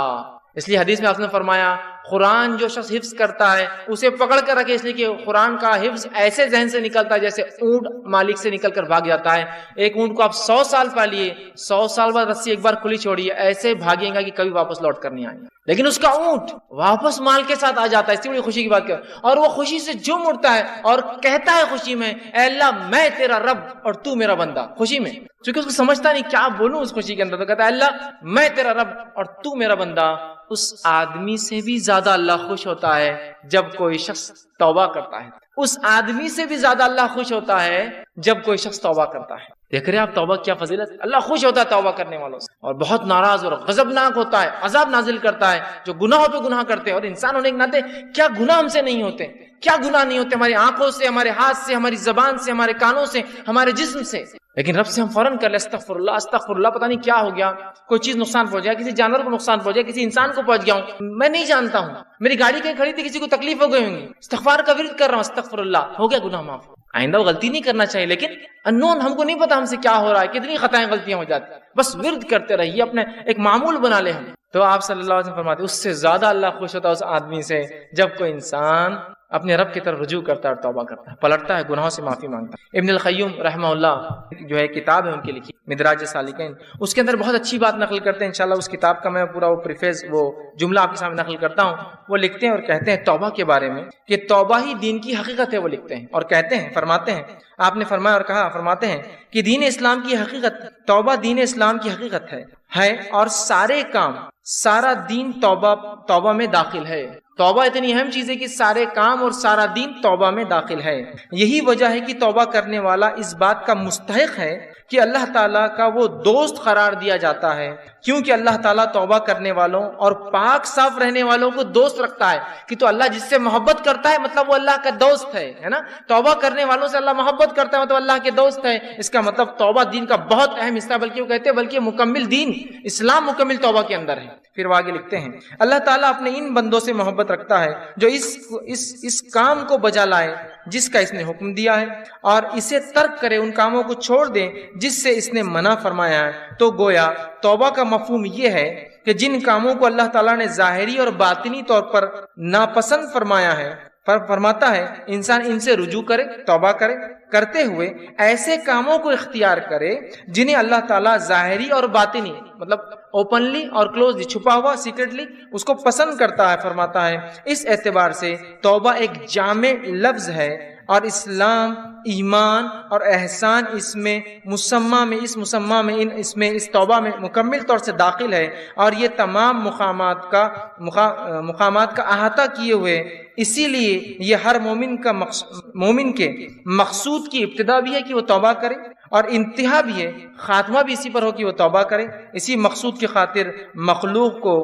Speaker 1: اس لیے حدیث میں آپ نے فرمایا قرآن جو شخص حفظ کرتا ہے اسے پکڑ کر رکھے، اس لیے کہ قرآن کا حفظ ایسے ذہن سے نکلتا ہے جیسے اونٹ مالک سے نکل کر بھاگ جاتا ہے۔ ایک اونٹ کو آپ 100 سال پالیے، 100 سال بعد رسی ایک بار کھلی چھوڑیے، ایسے بھاگے گا کہ کبھی واپس لوٹ کر نہیں آئے گا، لیکن اس کا اونٹ واپس مال کے ساتھ آ جاتا ہے۔ اس سے بڑی خوشی کی بات کیا، اور وہ خوشی سے جم اٹھتا ہے اور کہتا ہے خوشی میں، اے اللہ میں تیرا رب اور تو میرا بندہ، خوشی میں، چونکہ اس کو سمجھتا نہیں کیا بولوں اس خوشی کے اندر، تو کہتا ہے اللہ میں تیرا رب اور تو میرا بندہ۔ اس آدمی سے بھی زیادہ اللہ خوش ہوتا ہے جب کوئی شخص توبہ کرتا ہے، اس آدمی سے بھی زیادہ اللہ خوش ہوتا ہے جب کوئی شخص توبہ کرتا ہے۔ دیکھ رہے آپ توبہ کیا فضیلت، اللہ خوش ہوتا ہے توبہ کرنے والوں سے، اور بہت ناراض اور غضبناک ہوتا ہے، عذاب نازل کرتا ہے جو گناہوں پہ گناہ کرتے ہیں۔ اور انسان ہونے کے ناطے کیا گناہ ہم سے نہیں ہوتے، کیا گناہ نہیں ہوتے ہماری آنکھوں سے، ہمارے ہاتھ سے، ہماری زبان سے، ہمارے کانوں سے، ہمارے جسم سے، لیکن رب سے ہم فوراً کر لیں استغفر اللہ استغفر اللہ، پتہ نہیں کیا ہو گیا، کوئی چیز نقصان پہنچ گیا، کسی جانور کو نقصان پہنچ گیا، کسی انسان کو پہنچ گیا ہوں، میں نہیں جانتا ہوں، میری گاڑی کہیں کھڑی تھی کسی کو تکلیف ہو گئی ہوں گی، استغفار کا ورد کر رہا ہوں استغفر اللہ، ہو گیا گناہ معاف، آئندہ وہ غلطی نہیں کرنا چاہیے، لیکن انون ہم کو نہیں پتا ہم سے کیا ہو رہا ہے، کتنی خطائیں غلطیاں ہو جاتی ہیں، بس ورد کرتے رہیے، اپنے ایک معمول بنا لیں ہم۔ تو آپ صلی اللہ علیہ وسلم فرماتے اس سے زیادہ اللہ خوش ہوتا ہے اس آدمی سے جب کوئی انسان اپنے رب کی طرف رجوع کرتا ہے اور توبہ کرتا ہے، پلٹتا ہے، گناہوں سے معافی مانگتا ہے۔ ابن القیم رحمہ اللہ جو ہے کتاب ہے ان کی لکھی مدراج سالکین، اس کے اندر بہت اچھی بات نقل کرتے ہیں، انشاءاللہ اس کتاب کا میں پورا وہ پریفیس وہ جملہ آپ کے سامنے نقل کرتا ہوں۔ وہ لکھتے ہیں اور کہتے ہیں توبہ کے بارے میں کہ توبہ ہی دین کی حقیقت ہے، وہ لکھتے ہیں اور کہتے ہیں، فرماتے ہیں، آپ نے فرمایا اور کہا، فرماتے ہیں کہ دین اسلام کی حقیقت، توبہ دین اسلام کی حقیقت ہے اور سارے کام، سارا دین توبہ میں داخل ہے۔ توبہ اتنی اہم چیز ہے کہ سارے کام اور سارا دین توبہ میں داخل ہے۔ یہی وجہ ہے کہ توبہ کرنے والا اس بات کا مستحق ہے کہ اللہ تعالیٰ کا وہ دوست قرار دیا جاتا ہے، کیونکہ اللہ تعالیٰ توبہ کرنے والوں اور پاک صاف رہنے والوں کو دوست رکھتا ہے، کہ تو اللہ جس سے محبت کرتا ہے مطلب وہ اللہ کا دوست ہے نا، توبہ کرنے والوں سے اللہ محبت کرتا ہے مطلب اللہ کے دوست ہے، اس کا مطلب توبہ دین کا بہت اہم حصہ، بلکہ وہ کہتے ہیں بلکہ مکمل دین اسلام مکمل توبہ کے اندر ہے۔ پھر وہ آگے لکھتے ہیں اللہ تعالیٰ اپنے ان بندوں سے محبت رکھتا ہے جو اس کام کو بجا لائے جس کا اس نے حکم دیا ہے، اور اسے ترک کرے، ان کاموں کو چھوڑ دے جس سے اس نے منع فرمایا ہے۔ تو گویا توبہ کا مفہوم یہ ہے کہ جن کاموں کو اللہ تعالیٰ نے ظاہری اور باطنی طور پر ناپسند فرمایا ہے، فرماتا ہے انسان ان سے رجوع کرے، توبہ کرے، کرتے ہوئے ایسے کاموں کو اختیار کرے جنہیں اللہ تعالیٰ ظاہری اور باطنی مطلب اوپنلی اور کلوزلی، چھپا ہوا سیکرٹلی اس کو پسند کرتا ہے، فرماتا ہے اس اعتبار سے توبہ ایک جامع لفظ ہے اور اسلام، ایمان اور احسان اس توبہ میں مکمل طور سے داخل ہے، اور یہ تمام مقامات کا احاطہ کیے ہوئے، اسی لیے یہ ہر مومن کے مقصود کی ابتدا بھی ہے کہ وہ توبہ کرے، اور انتہا بھی ہے، خاتمہ بھی اسی پر ہو کہ وہ توبہ کرے۔ اسی مقصود کی خاطر مخلوق کو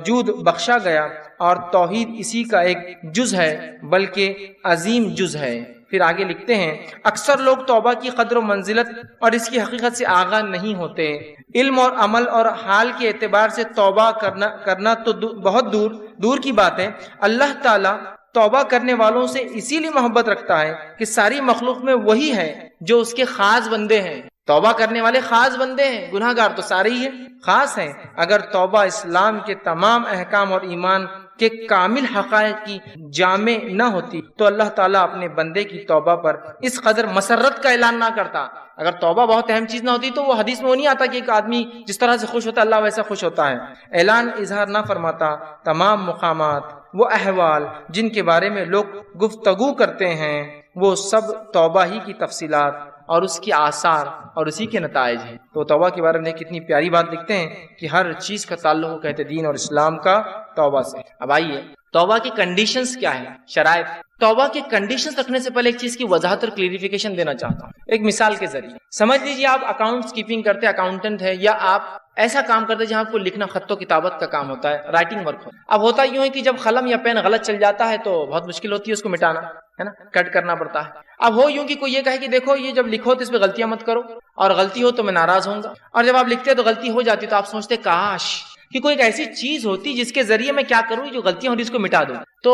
Speaker 1: جود بخشا گیا، اور توحید اسی کا ایک جز ہے بلکہ عظیم جز ہے۔ پھر آگے لکھتے ہیں اکثر لوگ توبہ کی قدر و منزلت اور اس کی حقیقت سے آگاہ نہیں ہوتے۔ علم اور عمل اور حال کے اعتبار سے توبہ کرنا تو بہت دور کی بات ہے، اللہ تعالیٰ توبہ کرنے والوں سے اسی لیے محبت رکھتا ہے کہ ساری مخلوق میں وہی ہے جو اس کے خاص بندے ہیں۔ توبہ کرنے والے خاص بندے ہیں، گناہ گار تو سارے ہی ہیں، خاص ہیں۔ اگر توبہ اسلام کے تمام احکام اور ایمان کے کامل حقائق کی جامع نہ ہوتی تو اللہ تعالیٰ اپنے بندے کی توبہ پر اس قدر مسرت کا اعلان نہ کرتا۔ اگر توبہ بہت اہم چیز نہ ہوتی تو وہ حدیث میں وہ نہیں آتا کہ ایک آدمی جس طرح سے خوش ہوتا ہے اللہ ویسا خوش ہوتا ہے، اعلان اظہار نہ فرماتا۔ تمام مقامات، وہ احوال جن کے بارے میں لوگ گفتگو کرتے ہیں، وہ سب توبہ ہی کی تفصیلات اور اس کی آثار اور اسی کے نتائج ہیں۔ تو توبہ کے بارے میں کتنی پیاری بات لکھتے ہیں کہ ہر چیز کا تعلق کہتے دین اور اسلام کا توبہ سے۔ اب آئیے توبہ کی کنڈیشنز کیا ہیں، شرائط۔ توبہ کے کنڈیشنز رکھنے سے پہلے ایک چیز کی وضاحت اور کلیریفیکیشن دینا چاہتا ہوں ایک مثال کے ذریعے. سمجھ لیجیے آپ اکاؤنٹس کیپنگ کرتے ہیں، اکاؤنٹنٹ ہے، یا آپ ایسا کام کرتے ہیں جہاں آپ کو لکھنا، خط و کتابت کا کام ہوتا ہے، رائٹنگ ورک ہوتا ہے. اب ہوتا یوں ہے کہ جب قلم یا پین غلط چل جاتا ہے تو بہت مشکل ہوتی ہے اس کو مٹانا، ہے نا، کٹ کرنا پڑتا ہے. اب ہو یوں کہ کوئی یہ کہے کہ دیکھو یہ جب لکھو تو اس پہ غلطیاں مت کرو، اور غلطی ہو تو میں ناراض ہوں گا. اور جب آپ لکھتے تو غلطی ہو جاتی تو آپ سوچتے کاش کہ کوئی ایک ایسی چیز ہوتی جس کے ذریعے میں کیا کروں جو غلطیاں ہو رہی اس کو مٹا دوں. تو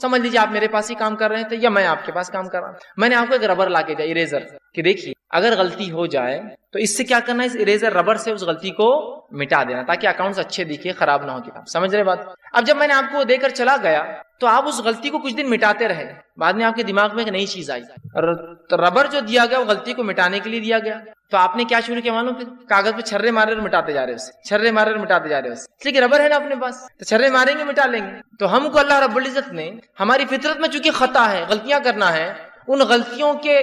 Speaker 1: سمجھ لیجیے آپ میرے پاس ہی کام کر رہے تھے یا میں آپ کے پاس کام کر رہا ہوں. میں نے آپ کو ایک ربر لا کے دیا، اریزر، کہ دیکھیے اگر غلطی ہو جائے تو اس سے کیا کرنا ہے، اس اریزر ربر سے اس غلطی کو مٹا دینا تاکہ اکاؤنٹس اچھے دکھے، خراب نہ ہو کتاب. سمجھ رہے بات؟ اب جب میں نے آپ کو دے کر چلا گیا تو آپ اس غلطی کو کچھ دن مٹاتے رہے، بعد میں آپ کے دماغ میں ایک نئی چیز آئی، ربر جو دیا گیا وہ غلطی کو مٹانے کے لیے دیا گیا. تو آپ نے کیا شروع کیا معلوم؟ پھر کاغذ پہ چھرے مارے اور مٹاتے جا رہے اسے، چھرے مارے اور مٹاتے جا رہے اسے، اس لیے کہ ربر ہے نا اپنے پاس، تو چھرے ماریں گے مٹا لیں گے. تو ہم کو اللہ رب العزت نے ہماری فطرت میں چونکہ خطا ہے، غلطیاں کرنا ہے، ان غلطیوں کے